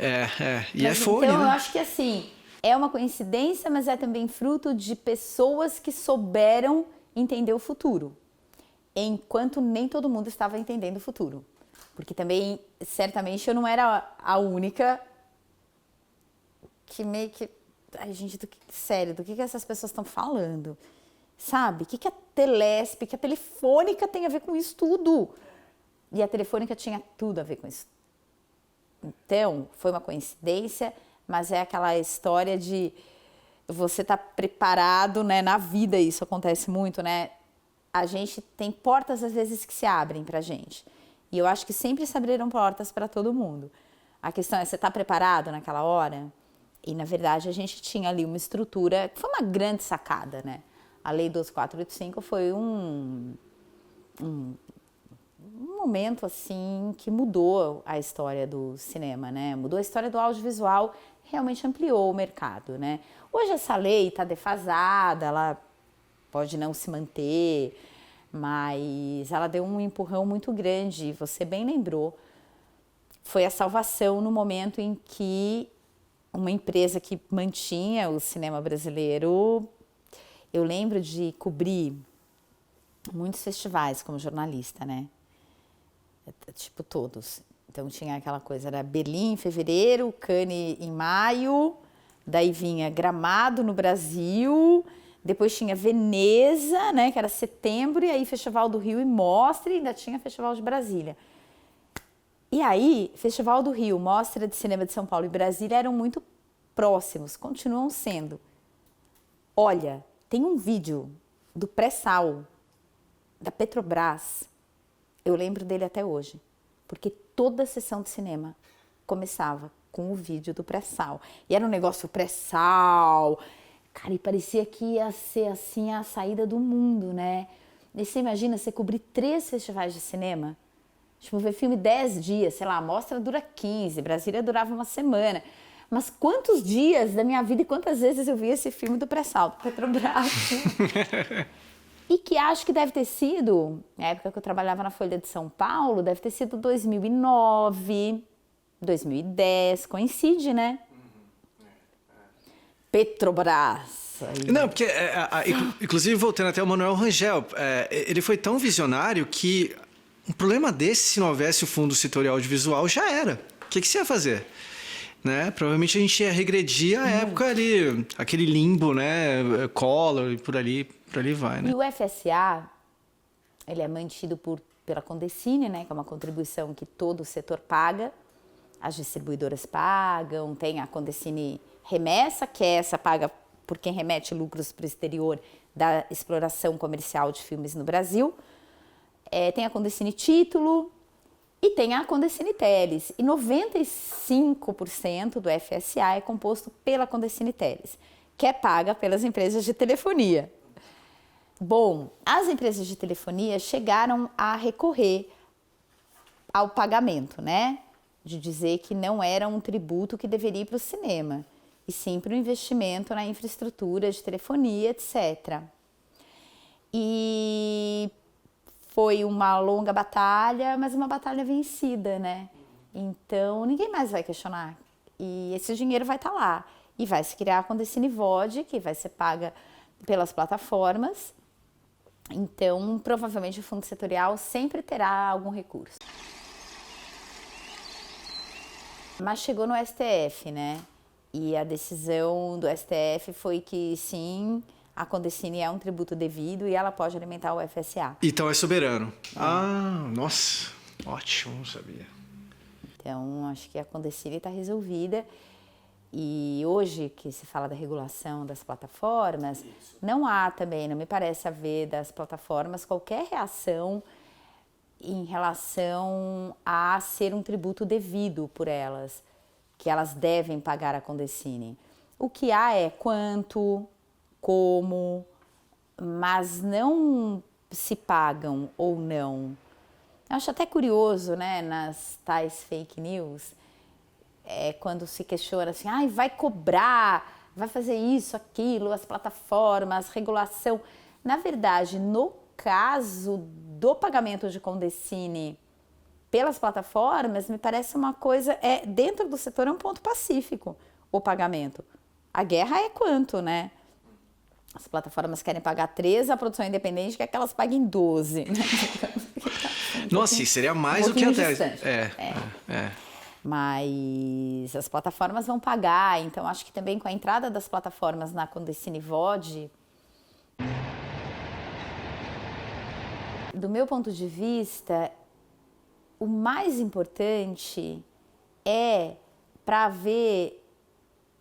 E mas, é folha, então, né? eu acho que assim, é uma coincidência, mas é também fruto de pessoas que souberam entender o futuro. Enquanto nem todo mundo estava entendendo o futuro. Porque também, certamente, eu não era a única que meio que... Ai, gente, sério, do que essas pessoas estão falando? Sabe? O que a Telesp, que a Telefônica tem a ver com isso tudo? E a Telefônica tinha tudo a ver com isso. Então, foi uma coincidência, mas é aquela história de você estar preparado, né? Na vida isso acontece muito, né? A gente tem portas, às vezes, que se abrem pra gente. E eu acho que sempre se abriram portas para todo mundo. A questão é, você tá preparado naquela hora? E, na verdade, a gente tinha ali uma estrutura, que foi uma grande sacada, né? A Lei 12485 foi um momento, assim, que mudou a história do cinema, né? Mudou a história do audiovisual, realmente ampliou o mercado, né? Hoje essa lei tá defasada, ela pode não se manter, mas ela deu um empurrão muito grande, você bem lembrou. Foi a salvação no momento em que uma empresa que mantinha o cinema brasileiro, eu lembro de cobrir muitos festivais como jornalista, né? Tipo todos. Então tinha aquela coisa, era Berlim em fevereiro, Cannes em maio, daí vinha Gramado no Brasil... Depois tinha Veneza, né, que era setembro, e aí Festival do Rio e Mostra, e ainda tinha Festival de Brasília. E aí, Festival do Rio, Mostra de Cinema de São Paulo e Brasília eram muito próximos, continuam sendo. Olha, tem um vídeo do pré-sal da Petrobras, eu lembro dele até hoje, porque toda a sessão de cinema começava com o vídeo do pré-sal. E era um negócio pré-sal, cara, e parecia que ia ser assim a saída do mundo, né? E você imagina, você cobrir 3 festivais de cinema, tipo, ver filme 10 dias, sei lá, a mostra dura 15, Brasília durava uma semana. Mas quantos dias da minha vida e quantas vezes eu vi esse filme do pré-sal, do Petrobras? E que acho que deve ter sido, na época que eu trabalhava na Folha de São Paulo, deve ter sido 2009, 2010, coincide, né? Petrobras. Não, porque, inclusive, voltando até o Manuel Rangel, ele foi tão visionário que um problema desse, se não houvesse o fundo setorial audiovisual, já era. O que você ia fazer? Né? Provavelmente a gente ia regredir a época ali, aquele limbo, né? Collor e por ali vai, né? E o FSA, ele é mantido pela Condecine, né? Que é uma contribuição que todo o setor paga, as distribuidoras pagam, tem a Condecine Remessa, que é essa paga por quem remete lucros para o exterior da exploração comercial de filmes no Brasil. Tem a Condecine Título e tem a Condecine Teles. E 95% do FSA é composto pela Condecine Teles, que é paga pelas empresas de telefonia. Bom, as empresas de telefonia chegaram a recorrer ao pagamento, né? De dizer que não era um tributo que deveria ir para o cinema, e sim para o investimento na infraestrutura de telefonia, etc. E foi uma longa batalha, mas uma batalha vencida, né? Então, ninguém mais vai questionar. E esse dinheiro vai estar lá. E vai se criar a Condecine VOD, que vai ser paga pelas plataformas. Então, provavelmente o fundo setorial sempre terá algum recurso. Mas chegou no STF, né? E a decisão do STF foi que sim, a Condecine é um tributo devido e ela pode alimentar o FSA. Então é soberano. Ah, nossa, ótimo, não sabia. Então, acho que a Condecine está resolvida. E hoje que se fala da regulação das plataformas, não há também, não me parece haver das plataformas qualquer reação em relação a ser um tributo devido por elas, que elas devem pagar a Condecine. O que há é quanto, como, mas não se pagam ou não. Eu acho até curioso, né, nas tais fake news, quando se questiona assim, vai cobrar, vai fazer isso, aquilo, as plataformas, regulação. Na verdade, no caso do pagamento de Condecine pelas plataformas, me parece uma coisa, dentro do setor é um ponto pacífico o pagamento. A guerra é quanto, né? As plataformas querem pagar 13, a produção independente quer que elas paguem 12. Né? Nossa, isso seria mais do que até. Mas as plataformas vão pagar, então acho que também com a entrada das plataformas na Condecine VOD, do meu ponto de vista, o mais importante é para haver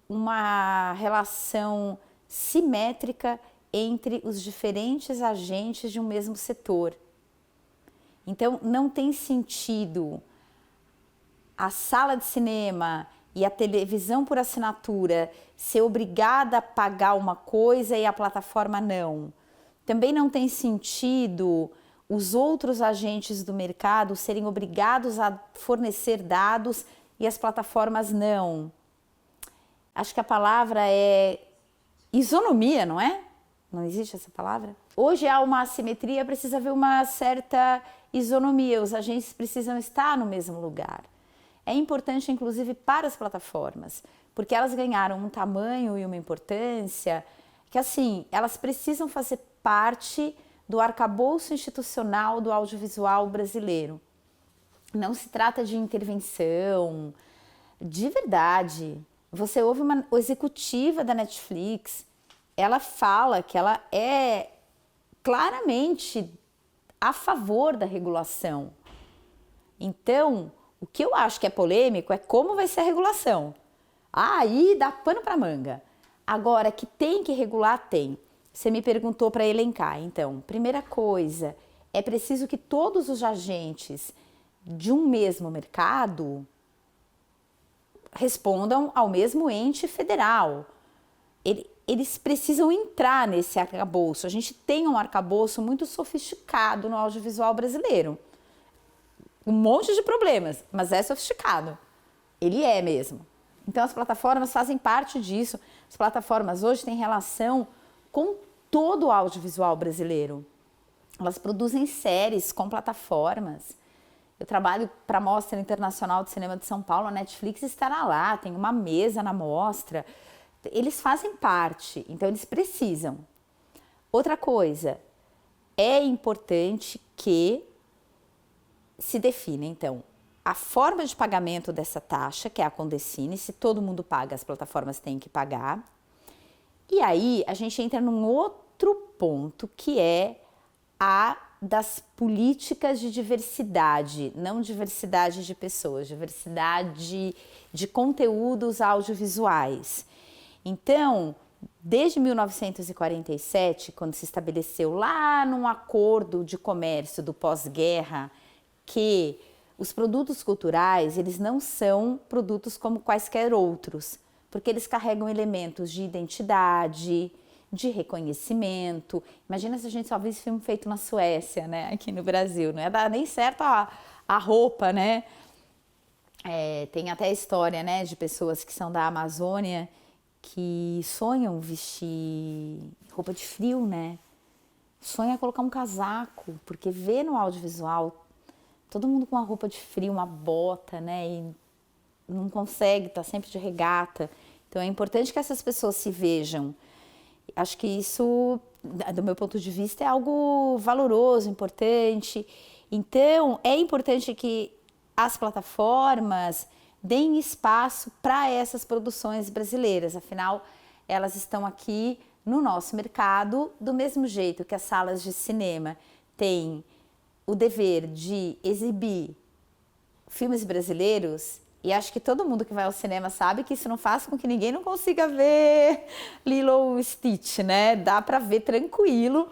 uma relação simétrica entre os diferentes agentes de um mesmo setor. Então, não tem sentido a sala de cinema e a televisão por assinatura ser obrigada a pagar uma coisa e a plataforma não. Também não tem sentido os outros agentes do mercado serem obrigados a fornecer dados e as plataformas não. Acho que a palavra é isonomia, não é? Não existe essa palavra? Hoje há uma assimetria, precisa haver uma certa isonomia, os agentes precisam estar no mesmo lugar. É importante, inclusive, para as plataformas, porque elas ganharam um tamanho e uma importância que, assim, elas precisam fazer parte do arcabouço institucional do audiovisual brasileiro. Não se trata de intervenção, de verdade. Você ouve uma executiva da Netflix, ela fala que ela é claramente a favor da regulação. Então, o que eu acho que é polêmico é como vai ser a regulação. Aí dá pano para manga. Agora, que tem que regular, tem. Você me perguntou para elencar. Então, primeira coisa é preciso que todos os agentes de um mesmo mercado respondam ao mesmo ente federal. Eles precisam entrar nesse arcabouço. A gente tem um arcabouço muito sofisticado no audiovisual brasileiro. Um monte de problemas, mas é sofisticado. Ele é mesmo. Então as plataformas fazem parte disso. As plataformas hoje têm relação com todo o audiovisual brasileiro. Elas produzem séries com plataformas. Eu trabalho para a Mostra Internacional de Cinema de São Paulo, a Netflix estará lá, tem uma mesa na mostra. Eles fazem parte, então eles precisam. Outra coisa, é importante que se defina, então, a forma de pagamento dessa taxa, que é a Condecine. Se todo mundo paga, as plataformas têm que pagar. E aí a gente entra num outro ponto, que é a das políticas de diversidade, não diversidade de pessoas, diversidade de conteúdos audiovisuais. Então, desde 1947, quando se estabeleceu lá num acordo de comércio do pós-guerra, que os produtos culturais, eles não são produtos como quaisquer outros, porque eles carregam elementos de identidade, de reconhecimento. Imagina se a gente só visse filme feito na Suécia, né? Aqui no Brasil, não ia dar nem certo a roupa, né? Tem até a história, né, de pessoas que são da Amazônia que sonham vestir roupa de frio, né? Sonha colocar um casaco, porque vê no audiovisual todo mundo com uma roupa de frio, uma bota, né? E não consegue, tá sempre de regata. Então é importante que essas pessoas se vejam. Acho que isso, do meu ponto de vista, é algo valoroso, importante. Então, é importante que as plataformas deem espaço para essas produções brasileiras. Afinal, elas estão aqui no nosso mercado, do mesmo jeito que as salas de cinema têm o dever de exibir filmes brasileiros. E acho que todo mundo que vai ao cinema sabe que isso não faz com que ninguém não consiga ver Lilo e Stitch, né? Dá para ver tranquilo,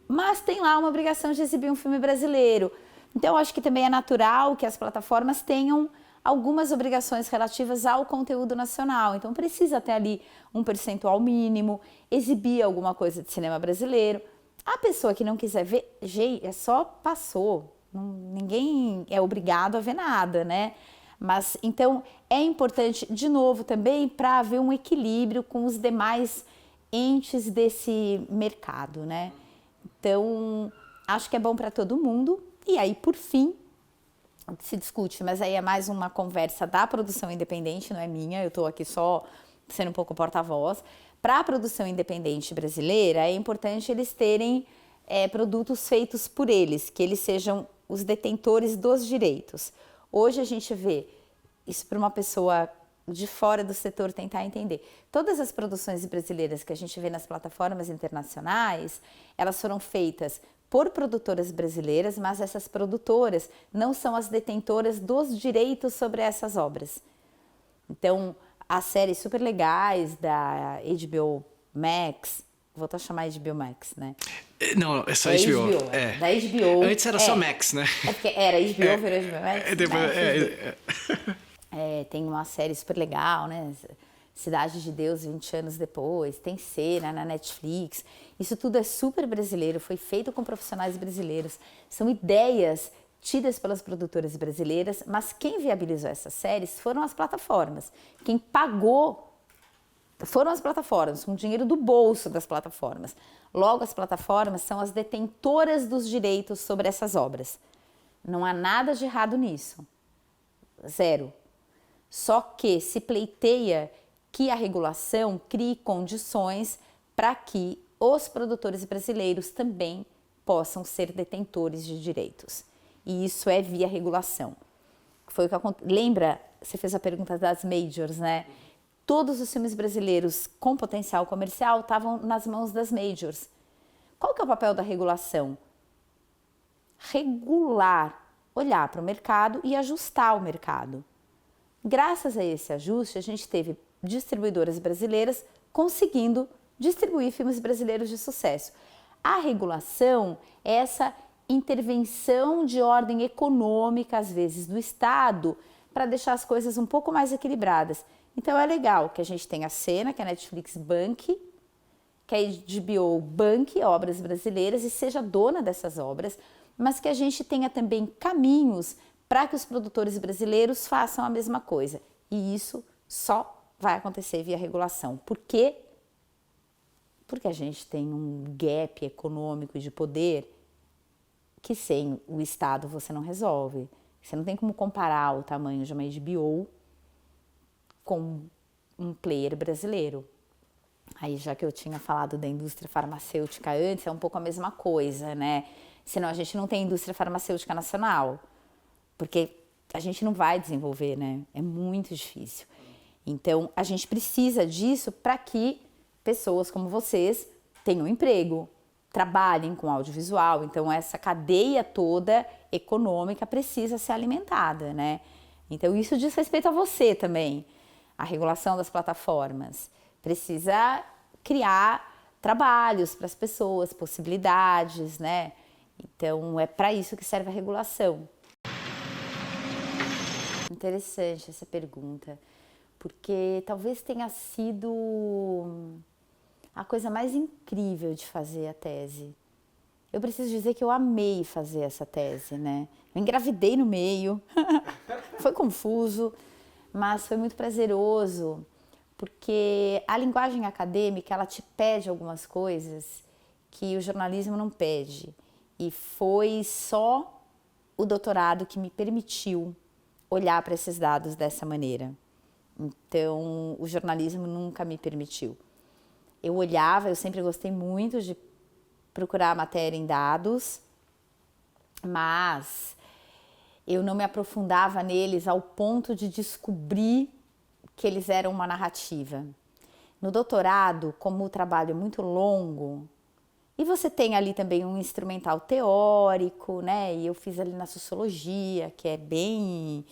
mas tem lá uma obrigação de exibir um filme brasileiro. Então, acho que também é natural que as plataformas tenham algumas obrigações relativas ao conteúdo nacional. Então, precisa ter ali um percentual mínimo, exibir alguma coisa de cinema brasileiro. A pessoa que não quiser ver, só passou. Ninguém é obrigado a ver nada, né? Mas, então, é importante, de novo, também para haver um equilíbrio com os demais entes desse mercado, né? Então, acho que é bom para todo mundo. E aí, por fim, se discute, mas aí é mais uma conversa da produção independente, não é minha, eu estou aqui só sendo um pouco porta-voz. Para a produção independente brasileira, é importante eles terem produtos feitos por eles, que eles sejam os detentores dos direitos. Hoje a gente vê, isso para uma pessoa de fora do setor tentar entender, todas as produções brasileiras que a gente vê nas plataformas internacionais, elas foram feitas por produtoras brasileiras, mas essas produtoras não são as detentoras dos direitos sobre essas obras. Então, as séries super legais da HBO Max, vou chamar HBO Max, né? Não, é só HBO. Da HBO. Antes era só Max, né? É porque era HBO, virou HBO Max. Tem uma série super legal, né? Cidade de Deus, 20 anos depois. Tem cena na Netflix. Isso tudo é super brasileiro, foi feito com profissionais brasileiros. São ideias tidas pelas produtoras brasileiras, mas quem viabilizou essas séries foram as plataformas. Quem pagou foram as plataformas, com o dinheiro do bolso das plataformas. Logo, as plataformas são as detentoras dos direitos sobre essas obras. Não há nada de errado nisso. Zero. Só que se pleiteia que a regulação crie condições para que os produtores brasileiros também possam ser detentores de direitos. E isso é via regulação. Foi o que lembra, você fez a pergunta das majors, né? Todos os filmes brasileiros com potencial comercial estavam nas mãos das majors. Qual que é o papel da regulação? Regular, olhar para o mercado e ajustar o mercado. Graças a esse ajuste, a gente teve distribuidoras brasileiras conseguindo distribuir filmes brasileiros de sucesso. A regulação é essa intervenção de ordem econômica, às vezes do Estado, para deixar as coisas um pouco mais equilibradas. Então é legal que a gente tenha a cena, que a Netflix banque, que a HBO banque obras brasileiras e seja dona dessas obras, mas que a gente tenha também caminhos para que os produtores brasileiros façam a mesma coisa. E isso só vai acontecer via regulação. Por quê? Porque a gente tem um gap econômico e de poder que sem o Estado você não resolve. Você não tem como comparar o tamanho de uma HBO com um player brasileiro. Aí, já que eu tinha falado da indústria farmacêutica antes, é um pouco a mesma coisa, né? Senão a gente não tem indústria farmacêutica nacional, porque a gente não vai desenvolver, né? É muito difícil. Então, a gente precisa disso para que pessoas como vocês tenham emprego, trabalhem com audiovisual. Então, essa cadeia toda econômica precisa ser alimentada, né? Então, isso diz respeito a você também. A regulação das plataformas precisa criar trabalhos para as pessoas, possibilidades, né? Então, é para isso que serve a regulação. Interessante essa pergunta, porque talvez tenha sido a coisa mais incrível de fazer a tese. Eu preciso dizer que eu amei fazer essa tese, né? Eu engravidei no meio, foi confuso, mas foi muito prazeroso, porque a linguagem acadêmica, ela te pede algumas coisas que o jornalismo não pede. E foi só o doutorado que me permitiu olhar para esses dados dessa maneira. Então, o jornalismo nunca me permitiu. Eu olhava, eu sempre gostei muito de procurar matéria em dados, mas eu não me aprofundava neles ao ponto de descobrir que eles eram uma narrativa. No doutorado, como o trabalho é muito longo, e você tem ali também um instrumental teórico, né? E eu fiz ali na sociologia, que é bem,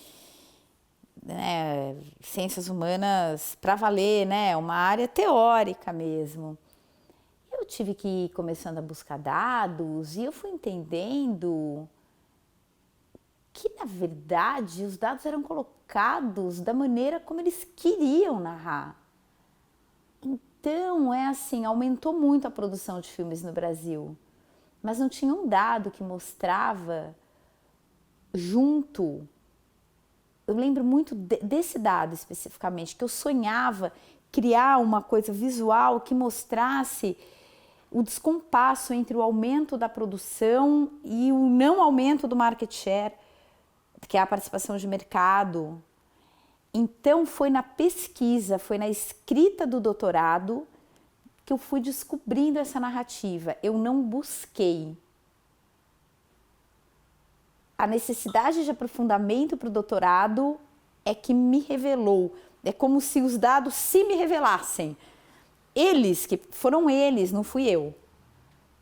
né, ciências humanas para valer, né? Uma área teórica mesmo. Eu tive que ir começando a buscar dados e eu fui entendendo que, na verdade, os dados eram colocados da maneira como eles queriam narrar. Então, é assim, aumentou muito a produção de filmes no Brasil, mas não tinha um dado que mostrava junto. Eu lembro muito desse dado especificamente, que eu sonhava criar uma coisa visual que mostrasse o descompasso entre o aumento da produção e o não aumento do market share, que é a participação de mercado. Então, foi na pesquisa, foi na escrita do doutorado que eu fui descobrindo essa narrativa. Eu não busquei. A necessidade de aprofundamento para o doutorado é que me revelou. É como se os dados se me revelassem. Eles, que foram eles, não fui eu.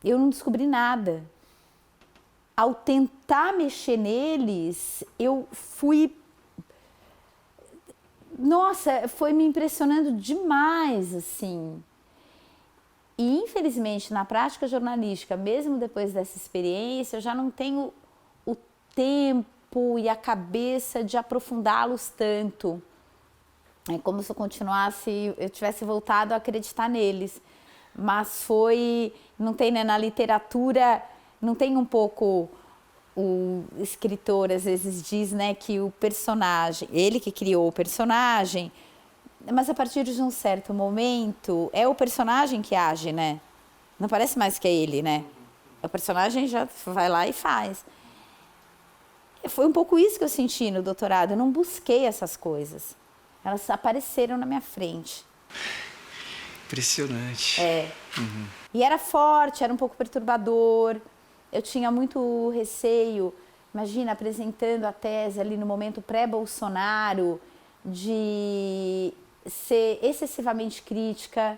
Eu não descobri nada. Ao tentar mexer neles, eu fui... Nossa, foi me impressionando demais, assim. E, infelizmente, na prática jornalística, mesmo depois dessa experiência, eu já não tenho o tempo e a cabeça de aprofundá-los tanto. É como se eu continuasse, eu tivesse voltado a acreditar neles. Mas foi, não tem, né, na literatura, não tem um pouco... O escritor às vezes diz, né, que o personagem, ele que criou o personagem, mas a partir de um certo momento é o personagem que age, né? Não parece mais que é ele, né? O personagem já vai lá e faz. Foi um pouco isso que eu senti no doutorado. Eu não busquei essas coisas. Elas apareceram na minha frente. Impressionante. É. Uhum. E era forte, era um pouco perturbador. Eu tinha muito receio, imagina, apresentando a tese ali no momento pré-Bolsonaro, de ser excessivamente crítica,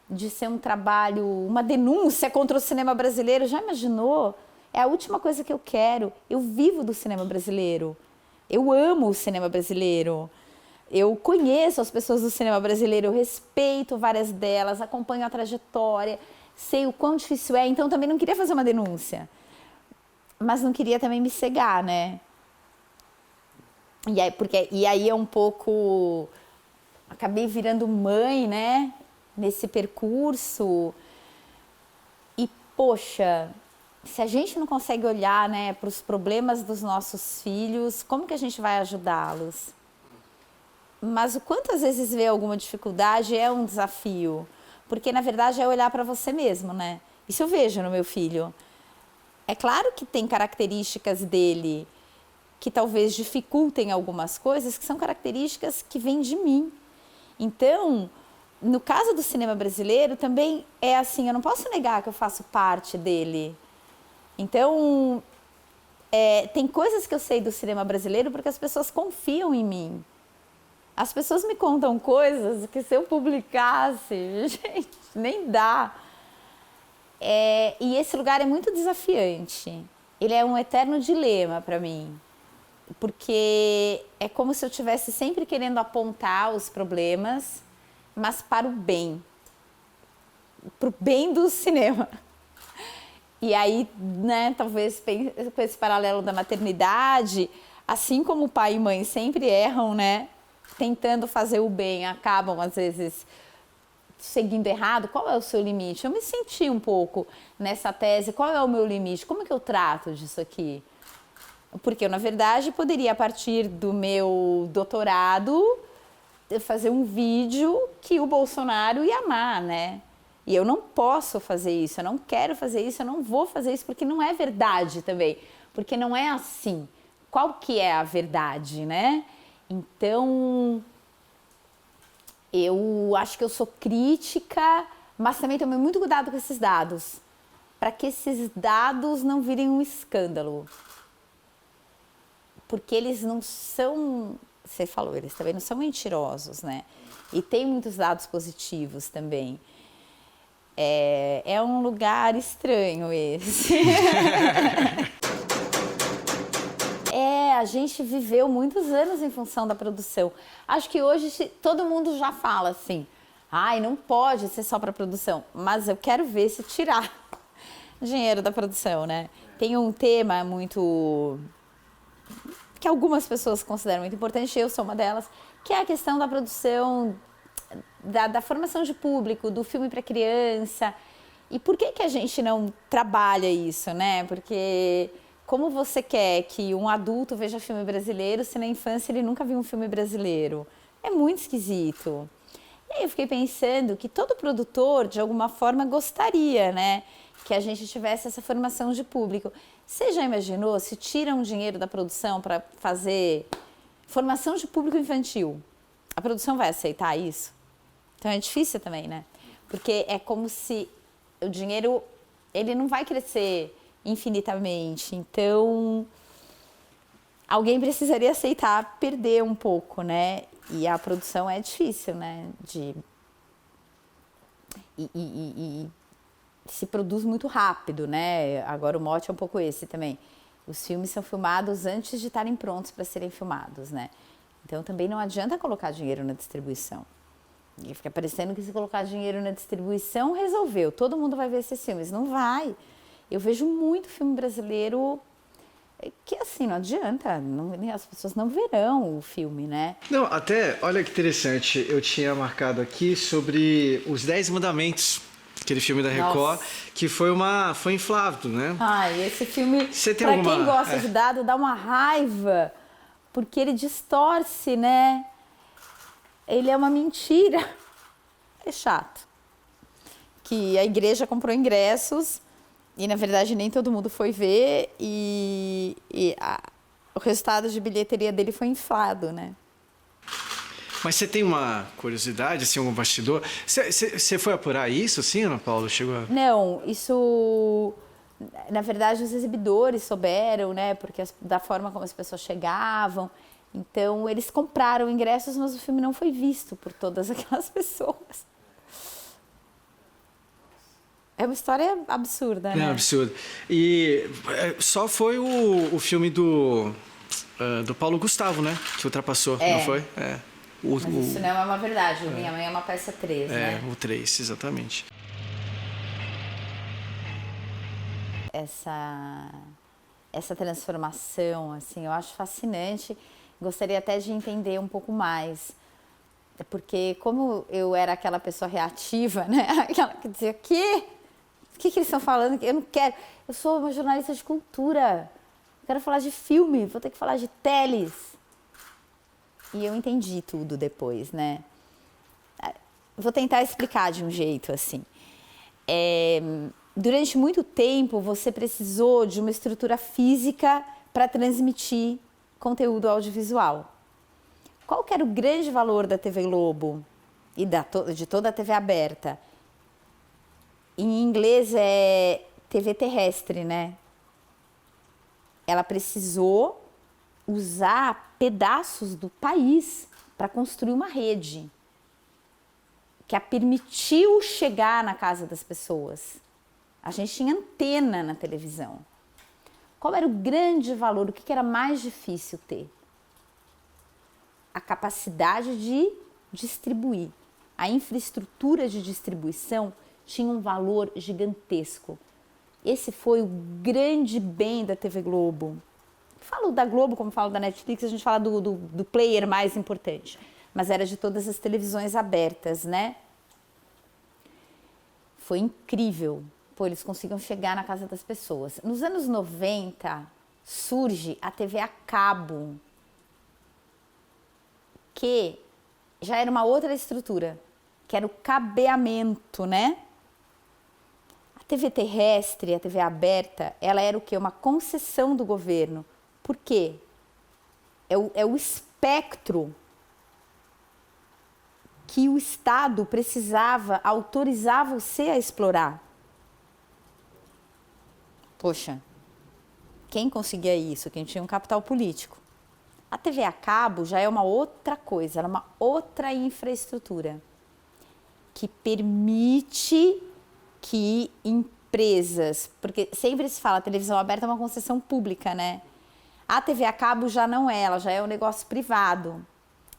de ser um trabalho, uma denúncia contra o cinema brasileiro. Já imaginou? É a última coisa que eu quero. Eu vivo do cinema brasileiro. Eu amo o cinema brasileiro. Eu conheço as pessoas do cinema brasileiro, eu respeito várias delas, acompanho a trajetória, sei o quão difícil é, então também não queria fazer uma denúncia. mas não queria também me cegar, né? E aí é um pouco... Acabei virando mãe, né? Nesse percurso. E, poxa, se a gente não consegue olhar, né, para os problemas dos nossos filhos, como que a gente vai ajudá-los? Mas o quanto às vezes ver alguma dificuldade é um desafio. Porque, na verdade, é olhar para você mesmo, né? Isso eu vejo no meu filho. É claro que tem características dele que talvez dificultem algumas coisas, que são características que vêm de mim. Então, no caso do cinema brasileiro, também é assim, eu não posso negar que eu faço parte dele. Então, tem coisas que eu sei do cinema brasileiro porque as pessoas confiam em mim. As pessoas me contam coisas que se eu publicasse, gente, nem dá. E esse lugar é muito desafiante. Ele é um eterno dilema para mim. Porque é como se eu estivesse sempre querendo apontar os problemas, mas para o bem do cinema. E aí, né, talvez com esse paralelo da maternidade, assim como pai e mãe sempre erram, né, tentando fazer o bem, acabam às vezes seguindo errado. Qual é o seu limite? Eu me senti um pouco nessa tese, qual é o meu limite? Como que eu trato disso aqui? Porque eu, na verdade, poderia, a partir do meu doutorado, fazer um vídeo que o Bolsonaro ia amar, né? E eu não posso fazer isso, eu não quero fazer isso, eu não vou fazer isso, porque não é verdade também. Porque não é assim. Qual que é a verdade, né? Então, eu acho que eu sou crítica, mas também tomo muito cuidado com esses dados. Para que esses dados não virem um escândalo. Porque eles não são, você falou, eles também não são mentirosos, né? E tem muitos dados positivos também. É um lugar estranho esse. A gente viveu muitos anos em função da produção. Acho que hoje todo mundo já fala assim, ai, não pode ser só para produção, mas eu quero ver se tirar dinheiro da produção, né? Tem um tema muito... que algumas pessoas consideram muito importante, eu sou uma delas, que é a questão da produção, da formação de público, do filme para criança. E por que a gente não trabalha isso, né? Porque como você quer que um adulto veja filme brasileiro se na infância ele nunca viu um filme brasileiro? É muito esquisito. E aí eu fiquei pensando que todo produtor, de alguma forma, gostaria, né, que a gente tivesse essa formação de público. Você já imaginou se tiram dinheiro da produção para fazer formação de público infantil? A produção vai aceitar isso? Então é difícil também, né? Porque é como se o dinheiro, ele não vai crescer infinitamente. Então, alguém precisaria aceitar perder um pouco, né? E a produção é difícil, né? E se produz muito rápido, né? Agora o mote é um pouco esse também. Os filmes são filmados antes de estarem prontos para serem filmados, né? Então também não adianta colocar dinheiro na distribuição. E fica parecendo que se colocar dinheiro na distribuição resolveu, todo mundo vai ver esses filmes. Não vai. Eu vejo muito filme brasileiro que assim, não adianta, as pessoas não verão o filme, né? Não, até, olha que interessante, eu tinha marcado aqui sobre os 10 Mandamentos, aquele filme da Record, nossa, que foi inflado, né? Ai, esse filme, pra quem gosta de dado, dá uma raiva, porque ele distorce, né? Ele é uma mentira. É chato. Que a igreja comprou ingressos e, na verdade, nem todo mundo foi ver e o resultado de bilheteria dele foi inflado, né? Mas você tem uma curiosidade, assim, algum bastidor? Você foi apurar isso, assim, Ana Paula? Chegou a... Não, isso... Na verdade, os exibidores souberam, né? Porque da forma como as pessoas chegavam. Então, eles compraram ingressos, mas o filme não foi visto por todas aquelas pessoas. É uma história absurda, né? É absurdo. E só foi o filme do Paulo Gustavo, né? Que ultrapassou, não foi? Mas isso não é uma verdade. Minha Mãe é uma peça 3, né? O 3, essa transformação, assim, eu acho fascinante. Gostaria até de entender um pouco mais. Porque como eu era aquela pessoa reativa, né? Aquela que dizia, o que eles estão falando? Eu não quero. Eu sou uma jornalista de cultura. Eu quero falar de filme, vou ter que falar de teles. E eu entendi tudo depois, né? Vou tentar explicar de um jeito assim. Durante muito tempo, você precisou de uma estrutura física para transmitir conteúdo audiovisual. Qual que era o grande valor da TV Globo e de toda a TV aberta? Em inglês é TV terrestre, né? Ela precisou usar pedaços do país para construir uma rede que a permitiu chegar na casa das pessoas. A gente tinha antena na televisão. Qual era o grande valor? O que era mais difícil ter? A capacidade de distribuir. A infraestrutura de distribuição tinha um valor gigantesco. Esse foi o grande bem da TV Globo. Falo da Globo como falo da Netflix, a gente fala do player mais importante. Mas era de todas as televisões abertas, né? Foi incrível. Pô, eles conseguiam chegar na casa das pessoas. Nos anos 90, surge a TV a cabo, que já era uma outra estrutura, que era o cabeamento, né? A TV terrestre, a TV aberta, ela era o quê? Uma concessão do governo. Por quê? É o espectro que o Estado precisava autorizar você a explorar. Poxa, quem conseguia isso? Quem tinha um capital político. A TV a cabo já é uma outra coisa, ela é uma outra infraestrutura que permite que empresas, porque sempre se fala, a televisão aberta é uma concessão pública, né? A TV a cabo já não é, ela já é um negócio privado.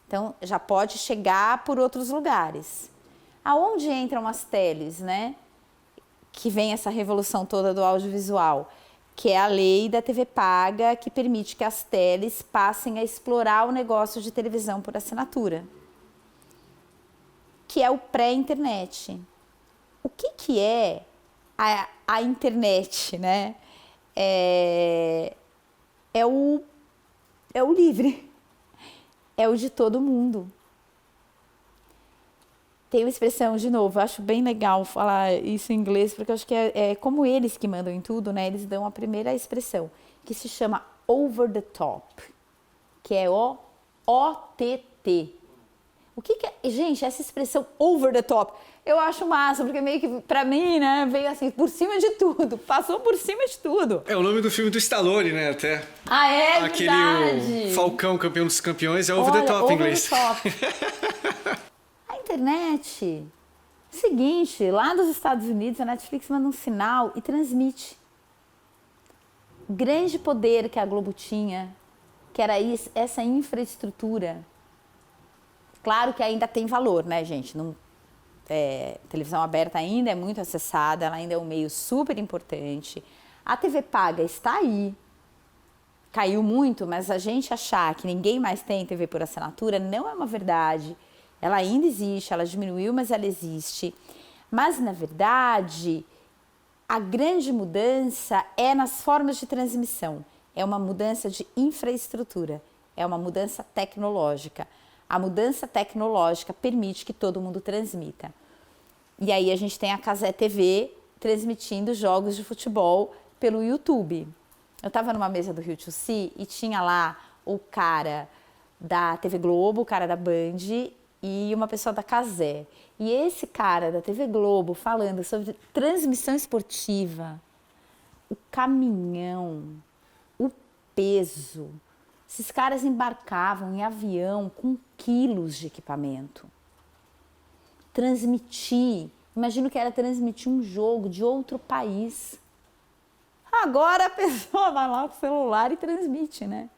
Então, já pode chegar por outros lugares. Aonde entram as teles, né? Que vem essa revolução toda do audiovisual, que é a lei da TV paga, que permite que as teles passem a explorar o negócio de televisão por assinatura, que é o pré-internet. O que é a internet, né? É o livre, é o de todo mundo. Tem uma expressão, de novo, eu acho bem legal falar isso em inglês, porque eu acho que é como eles que mandam em tudo, né? Eles dão a primeira expressão, que se chama over the top, que é OTT. O que é? Gente, essa expressão over the top, eu acho massa, porque meio que, pra mim, né, veio assim, por cima de tudo, passou por cima de tudo. É o nome do filme do Stallone, né, até. Ah, é? Aquele Verdade. o Falcão, campeão dos campeões, é over the top em inglês. Over the top. A internet, seguinte, lá dos Estados Unidos, a Netflix manda um sinal e transmite. O grande poder que a Globo tinha, que era essa infraestrutura. Claro que ainda tem valor, né, gente? Não, televisão aberta ainda é muito acessada, ela ainda é um meio super importante. A TV paga está aí. Caiu muito, mas a gente achar que ninguém mais tem TV por assinatura não é uma verdade. Ela ainda existe, ela diminuiu, mas ela existe. Mas, na verdade, a grande mudança é nas formas de transmissão. É uma mudança de infraestrutura, é uma mudança tecnológica. A mudança tecnológica permite que todo mundo transmita. E aí a gente tem a Cazé TV transmitindo jogos de futebol pelo YouTube. Eu estava numa mesa do Rio 2C e tinha lá o cara da TV Globo, o cara da Band e uma pessoa da Cazé. E esse cara da TV Globo falando sobre transmissão esportiva, o caminhão, o peso. Esses caras embarcavam em avião com quilos de equipamento. Transmitir, imagino que era transmitir um jogo de outro país. Agora a pessoa vai lá com o celular e transmite, né?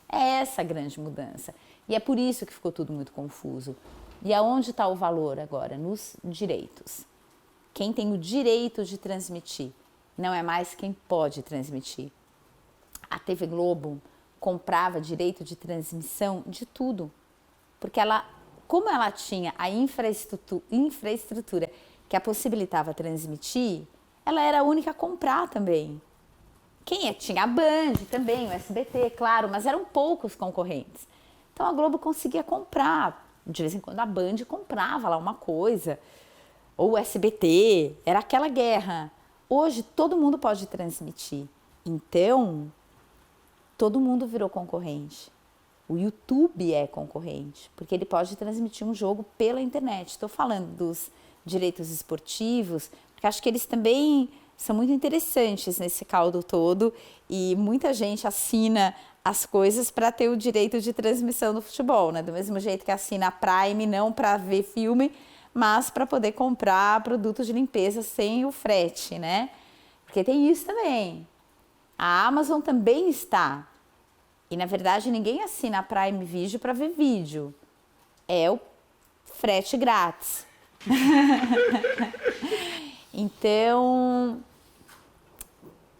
É essa a grande mudança. E é por isso que ficou tudo muito confuso. E aonde está o valor agora? Nos direitos. Quem tem o direito de transmitir não é mais quem pode transmitir. A TV Globo comprava direito de transmissão de tudo, porque como ela tinha a infraestrutura que a possibilitava transmitir, ela era a única a comprar também. Tinha a Band também, o SBT, claro, mas eram poucos concorrentes. Então a Globo conseguia comprar, de vez em quando a Band comprava lá uma coisa, ou o SBT, era aquela guerra. Hoje todo mundo pode transmitir, então todo mundo virou concorrente. O YouTube é concorrente, porque ele pode transmitir um jogo pela internet. Estou falando dos direitos esportivos, porque acho que eles também são muito interessantes nesse caldo todo e muita gente assina as coisas para ter o direito de transmissão do futebol, né? Do mesmo jeito que assina a Prime, não para ver filme, mas para poder comprar produtos de limpeza sem o frete, né? Porque tem isso também. A Amazon também está. E, na verdade, ninguém assina a Prime Video para ver vídeo. É o frete grátis. Então,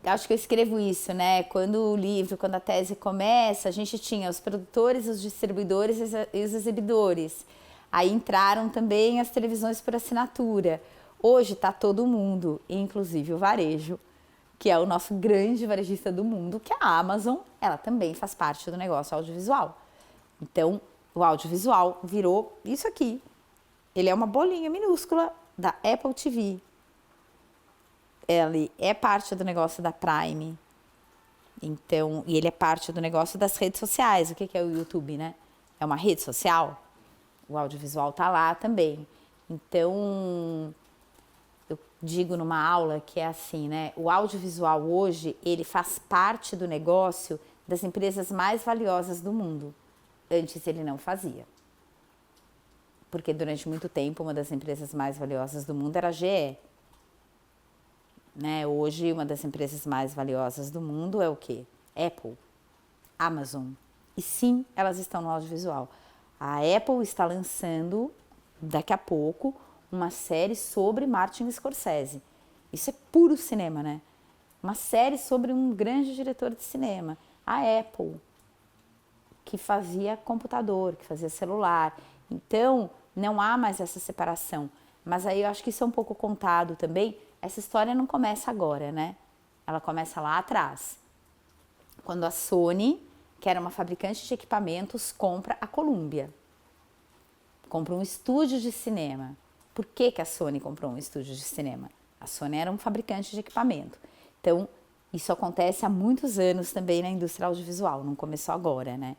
acho que eu escrevo isso, né? Quando a tese começa, a gente tinha os produtores, os distribuidores e os exibidores. Aí entraram também as televisões por assinatura. Hoje está todo mundo, inclusive o varejo, que é o nosso grande varejista do mundo, que é a Amazon, ela também faz parte do negócio audiovisual. Então, o audiovisual virou isso aqui. Ele é uma bolinha minúscula da Apple TV. Ele é parte do negócio da Prime. Então, e ele é parte do negócio das redes sociais. O que é o YouTube, né? É uma rede social. O audiovisual tá lá também. Então, eu digo numa aula que é assim, né? O audiovisual hoje, ele faz parte do negócio das empresas mais valiosas do mundo. Antes ele não fazia. Porque durante muito tempo, uma das empresas mais valiosas do mundo era a GE. Né? Hoje, uma das empresas mais valiosas do mundo é o quê? Apple, Amazon. E sim, elas estão no audiovisual. A Apple está lançando, daqui a pouco, uma série sobre Martin Scorsese. Isso é puro cinema, né? Uma série sobre um grande diretor de cinema. A Apple, que fazia computador, que fazia celular. Então, não há mais essa separação. Mas aí eu acho que isso é um pouco contado também. Essa história não começa agora, né? Ela começa lá atrás. Quando a Sony, que era uma fabricante de equipamentos, compra a Columbia. Compra um estúdio de cinema. Por que a Sony comprou um estúdio de cinema? A Sony era um fabricante de equipamento. Então, isso acontece há muitos anos também na indústria audiovisual, não começou agora, né?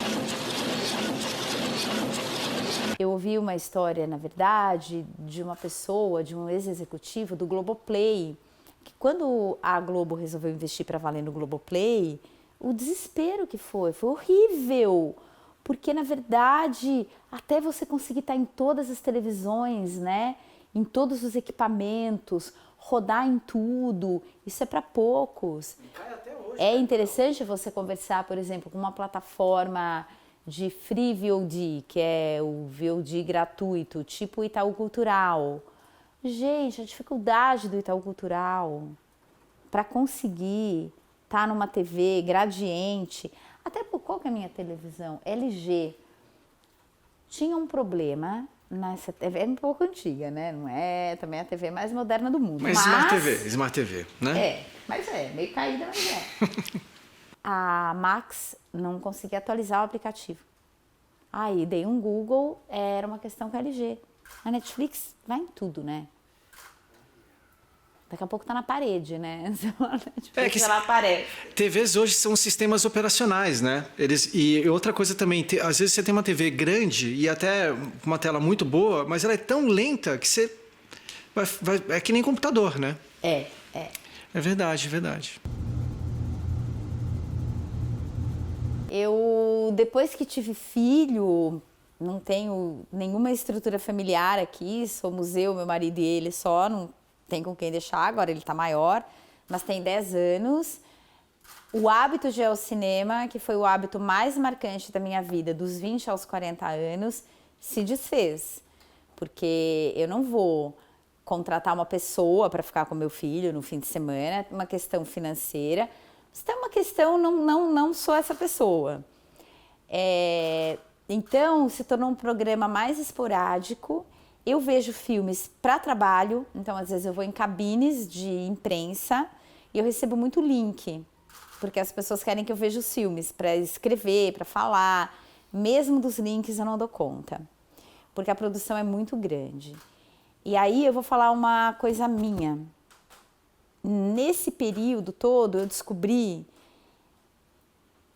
Eu ouvi uma história, na verdade, de uma pessoa, de um ex-executivo do Globoplay, que quando a Globo resolveu investir para valer no Globoplay, o desespero que foi horrível, porque na verdade, até você conseguir estar em todas as televisões, né, em todos os equipamentos, rodar em tudo, isso é para poucos. E cai até hoje, é interessante você conversar, por exemplo, com uma plataforma de Free VOD, que é o VOD gratuito, tipo Itaú Cultural. Gente, a dificuldade do Itaú Cultural para conseguir estar numa TV gradiente, até por qual que é a minha televisão? LG. Tinha um problema nessa TV, é um pouco antiga, né? Não é também a TV mais moderna do mundo. Mas Smart TV, né? Mas meio caída, mas é. A Max não conseguia atualizar o aplicativo. Aí dei um Google, era uma questão com a LG. A Netflix vai em tudo, né? Daqui a pouco tá na parede, né? Ela aparece. TVs hoje são sistemas operacionais, né? E outra coisa também, às vezes você tem uma TV grande e até uma tela muito boa, mas ela é tão lenta que você é que nem computador, né? É verdade, é verdade. Eu, depois que tive filho, não tenho nenhuma estrutura familiar aqui, somos eu, meu marido e ele só, não tem com quem deixar, agora ele tá maior, mas tem 10 anos. O hábito de ir ao cinema, que foi o hábito mais marcante da minha vida, dos 20 aos 40 anos, se desfez. Porque eu não vou contratar uma pessoa para ficar com meu filho no fim de semana, uma questão financeira, Isso é uma questão, não sou essa pessoa. Então, se tornou um programa mais esporádico. Eu vejo filmes para trabalho, então às vezes eu vou em cabines de imprensa e eu recebo muito link, porque as pessoas querem que eu veja os filmes para escrever, para falar. Mesmo dos links eu não dou conta, porque a produção é muito grande. E aí eu vou falar uma coisa minha. Nesse período todo eu descobri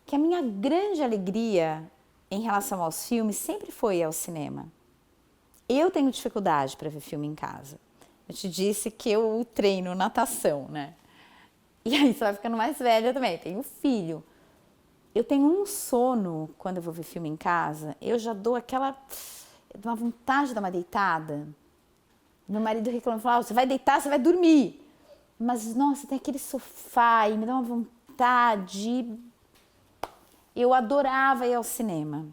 que a minha grande alegria em relação aos filmes sempre foi ao cinema. Eu tenho dificuldade para ver filme em casa. Eu te disse que eu treino natação, né? E aí você vai ficando mais velha também, tenho filho. Eu tenho um sono quando eu vou ver filme em casa, eu já dou uma vontade de dar uma deitada. Meu marido reclama, fala, você vai deitar, você vai dormir. Mas, nossa, tem aquele sofá e me dá uma vontade. Eu adorava ir ao cinema.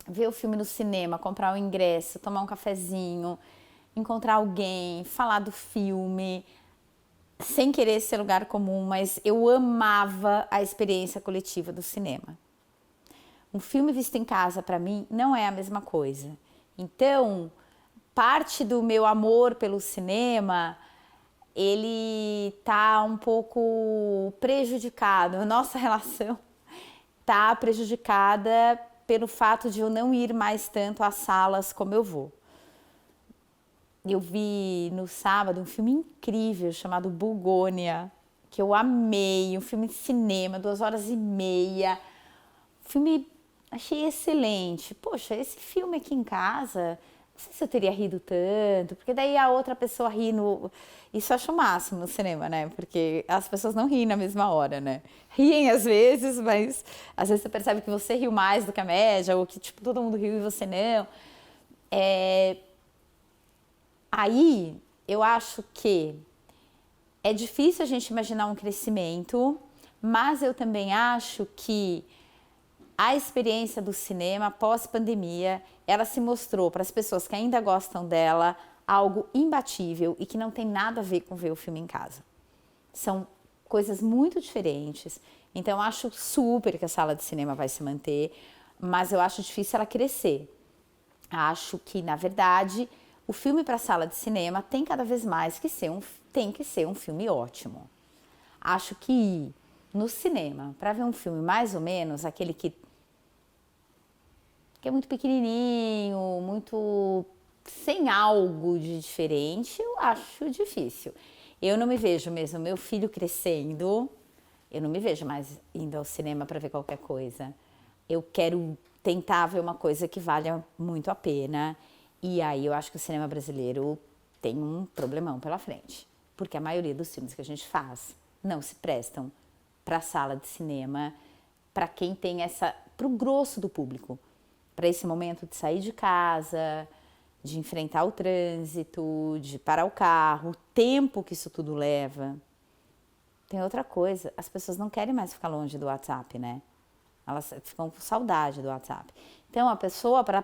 Ver o filme no cinema, comprar o ingresso, tomar um cafezinho, encontrar alguém, falar do filme, sem querer ser lugar comum, mas eu amava a experiência coletiva do cinema. Um filme visto em casa, para mim, não é a mesma coisa. Então, parte do meu amor pelo cinema, ele tá um pouco prejudicado. A nossa relação tá prejudicada pelo fato de eu não ir mais tanto às salas como eu vou. Eu vi no sábado um filme incrível chamado Bugônia, que eu amei, um filme de cinema, 2 horas e meia. Filme, achei excelente. Poxa, esse filme aqui em casa, não sei se eu teria rido tanto, porque daí a outra pessoa ri no... Isso eu acho o máximo no cinema, né? Porque as pessoas não riem na mesma hora, né? Riem às vezes, mas às vezes você percebe que você riu mais do que a média, ou que tipo, todo mundo riu e você não. Aí, eu acho que é difícil a gente imaginar um crescimento, mas eu também acho que a experiência do cinema pós-pandemia, ela se mostrou para as pessoas que ainda gostam dela algo imbatível e que não tem nada a ver com ver o filme em casa. São coisas muito diferentes. Então, eu acho super que a sala de cinema vai se manter, mas eu acho difícil ela crescer. Acho que, na verdade, o filme para a sala de cinema tem cada vez mais que ser um filme ótimo. Acho que ir no cinema para ver um filme mais ou menos, aquele que é muito pequenininho, muito sem algo de diferente, eu acho difícil. Eu não me vejo mesmo, meu filho crescendo, eu não me vejo mais indo ao cinema para ver qualquer coisa. Eu quero tentar ver uma coisa que valha muito a pena. E aí eu acho que o cinema brasileiro tem um problemão pela frente. Porque a maioria dos filmes que a gente faz não se prestam para a sala de cinema, para quem tem para o grosso do público. Para esse momento de sair de casa, de enfrentar o trânsito, de parar o carro, o tempo que isso tudo leva. Tem outra coisa, as pessoas não querem mais ficar longe do WhatsApp, né? Elas ficam com saudade do WhatsApp. Então, a pessoa, para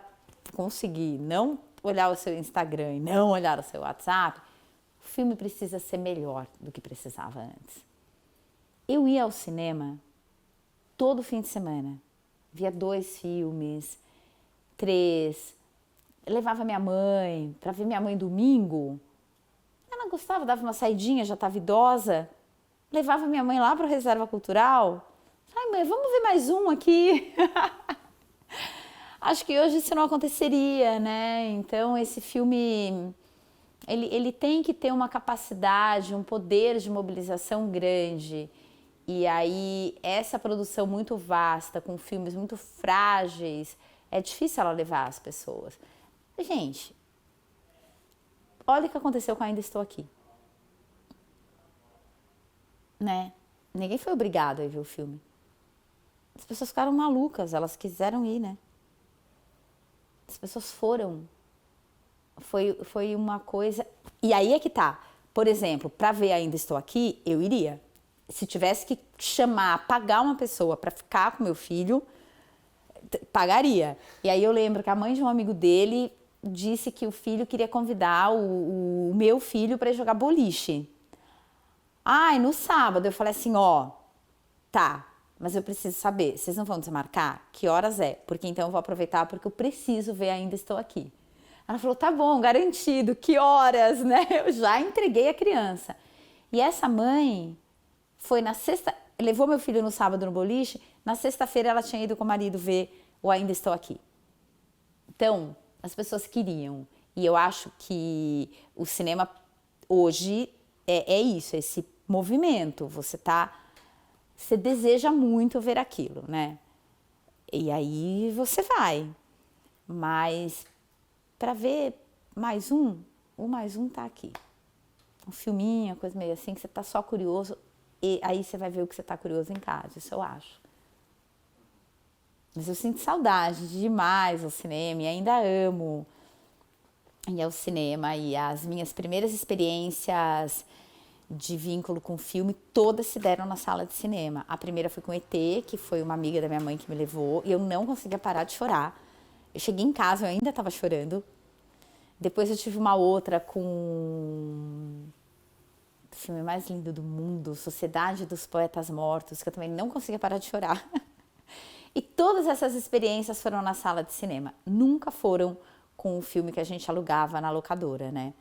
conseguir não olhar o seu Instagram e não olhar o seu WhatsApp, o filme precisa ser melhor do que precisava antes. Eu ia ao cinema todo fim de semana. Via 2 filmes, 3. Eu levava minha mãe para ver minha mãe domingo. Ela gostava, dava uma saidinha, já estava idosa. Levava minha mãe lá para o Reserva Cultural. Ai, mãe, vamos ver mais um aqui. Acho que hoje isso não aconteceria, né? Então, esse filme, ele tem que ter uma capacidade, um poder de mobilização grande. E aí, essa produção muito vasta, com filmes muito frágeis, é difícil ela levar as pessoas. Gente, olha o que aconteceu com Ainda Estou Aqui. Né? Ninguém foi obrigado a ir ver o filme. As pessoas ficaram malucas, elas quiseram ir, né? As pessoas foram. Foi uma coisa... E aí é que tá. Por exemplo, para ver Ainda Estou Aqui, eu iria. Se tivesse que pagar uma pessoa para ficar com meu filho, pagaria. E aí eu lembro que a mãe de um amigo dele disse que o filho queria convidar o meu filho para ir jogar boliche. Ai, no sábado eu falei assim, ó, Tá, mas eu preciso saber, vocês não vão desmarcar? Que horas é? Porque então eu vou aproveitar porque eu preciso ver Ainda Estou Aqui. Ela falou, tá bom, garantido, que horas, né? Eu já entreguei a criança. E essa mãe foi na sexta, levou meu filho no sábado no boliche, na sexta-feira ela tinha ido com o marido ver o Ainda Estou Aqui. Então, as pessoas queriam. E eu acho que o cinema hoje é isso, esse movimento. Você deseja muito ver aquilo, né? E aí você vai. Mas para ver mais um, o mais um tá aqui. Um filminho, coisa meio assim, que você tá só curioso. E aí você vai ver o que você tá curioso em casa, isso eu acho. Mas eu sinto saudade demais do cinema e ainda amo ir ao cinema. E as minhas primeiras experiências de vínculo com filme, todas se deram na sala de cinema. A primeira foi com ET, que foi uma amiga da minha mãe que me levou, e eu não conseguia parar de chorar. Eu cheguei em casa, eu ainda estava chorando. Depois eu tive uma outra com o filme mais lindo do mundo, Sociedade dos Poetas Mortos, que eu também não conseguia parar de chorar. E todas essas experiências foram na sala de cinema. Nunca foram com o filme que a gente alugava na locadora, né?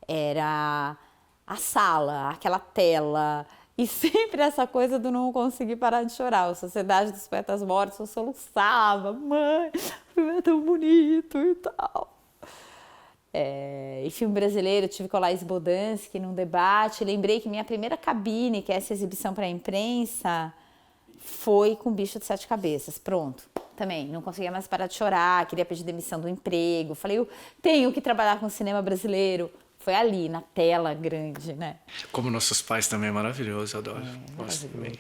Era a sala, aquela tela, e sempre essa coisa do não conseguir parar de chorar. A Sociedade dos Poetas Mortos, eu soluçava, mãe, o filme é tão bonito e tal. E filme brasileiro, eu tive com a Laís Bodansky num debate. Lembrei que minha primeira cabine, que é essa exibição para a imprensa, foi com Bicho de Sete Cabeças. Pronto. Também, não conseguia mais parar de chorar, queria pedir demissão do emprego. Falei, eu tenho que trabalhar com cinema brasileiro. Foi ali, na tela grande, né? Como Nossos Pais também é maravilhoso, adoro. Gosto também.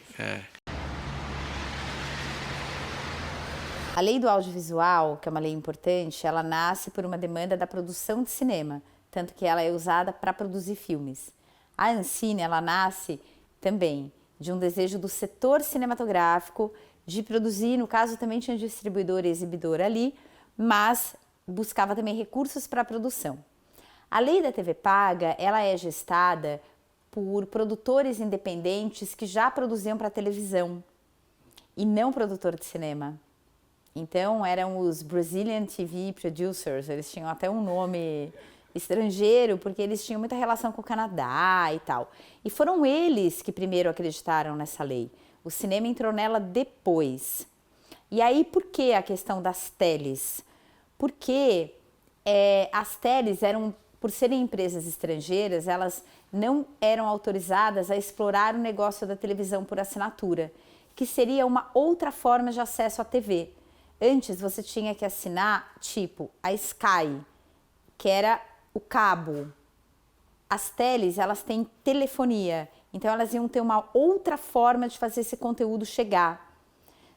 A lei do audiovisual, que é uma lei importante, ela nasce por uma demanda da produção de cinema, tanto que ela é usada para produzir filmes. A Ancine, ela nasce também de um desejo do setor cinematográfico de produzir, no caso também tinha distribuidor e exibidor ali, mas buscava também recursos para a produção. A lei da TV paga, ela é gestada por produtores independentes que já produziam para televisão e não produtor de cinema. Então eram os Brazilian TV Producers, eles tinham até um nome estrangeiro, porque eles tinham muita relação com o Canadá e tal. E foram eles que primeiro acreditaram nessa lei. O cinema entrou nela depois. E aí, por que a questão das teles? Porque as teles eram, por serem empresas estrangeiras, elas não eram autorizadas a explorar o negócio da televisão por assinatura, que seria uma outra forma de acesso à TV. Antes você tinha que assinar, tipo, a Sky, que era o cabo. As teles, elas têm telefonia, então elas iam ter uma outra forma de fazer esse conteúdo chegar.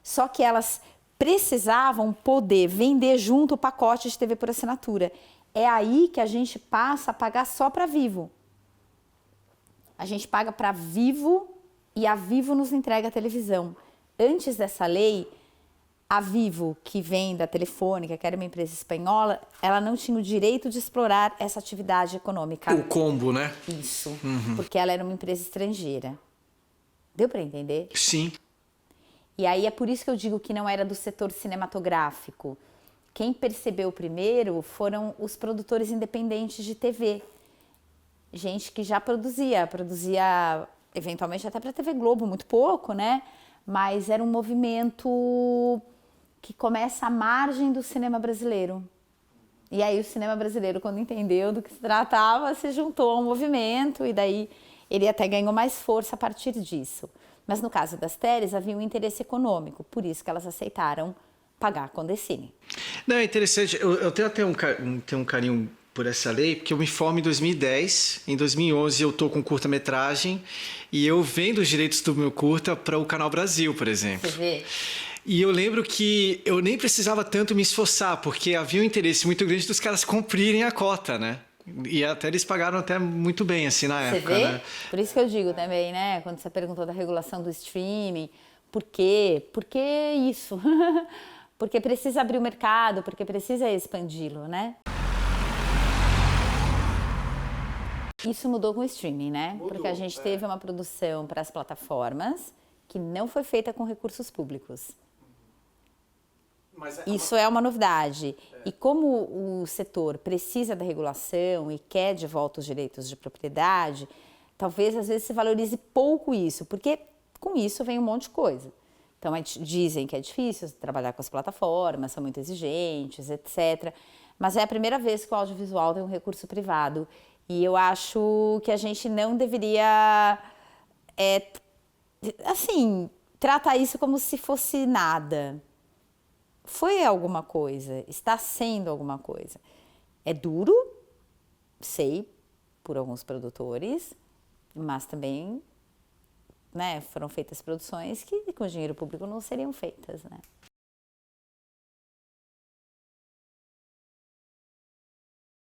Só que elas precisavam poder vender junto o pacote de TV por assinatura. É aí que a gente passa a pagar só para Vivo. A gente paga para Vivo e a Vivo nos entrega a televisão. Antes dessa lei, a Vivo, que vem da Telefônica, que era uma empresa espanhola, ela não tinha o direito de explorar essa atividade econômica. O combo, né? Isso, porque ela era uma empresa estrangeira. Deu para entender? Sim. E aí é por isso que eu digo que não era do setor cinematográfico. Quem percebeu primeiro foram os produtores independentes de TV. Gente que já produzia eventualmente até para a TV Globo, muito pouco, né? Mas era um movimento que começa à margem do cinema brasileiro. E aí o cinema brasileiro, quando entendeu do que se tratava, se juntou ao movimento e daí ele até ganhou mais força a partir disso. Mas no caso das teles havia um interesse econômico, por isso que elas aceitaram pagar com Condecine. Não, é interessante, eu tenho até um carinho por essa lei, porque eu me formo em 2010, em 2011 eu tô com curta-metragem e eu vendo os direitos do meu curta para o Canal Brasil, por exemplo. Você vê? E eu lembro que eu nem precisava tanto me esforçar, porque havia um interesse muito grande dos caras cumprirem a cota, né? E até eles pagaram até muito bem, assim, na época, vê? né? Por isso que eu digo também, né? Quando você perguntou da regulação do streaming, por quê? Por que isso? Porque precisa abrir o mercado, porque precisa expandi-lo, né? Isso mudou com o streaming, né? Porque a gente teve uma produção para as plataformas que não foi feita com recursos públicos. Mas Isso é uma novidade. E como o setor precisa da regulação e quer de volta os direitos de propriedade, talvez às vezes se valorize pouco isso, porque com isso vem um monte de coisa. Então dizem que é difícil trabalhar com as plataformas, são muito exigentes, etc. Mas é a primeira vez que o audiovisual tem um recurso privado. E eu acho que a gente não deveria, assim, tratar isso como se fosse nada. Foi alguma coisa, está sendo alguma coisa. É duro, sei, por alguns produtores, mas também, né, foram feitas produções que com dinheiro público não seriam feitas, né?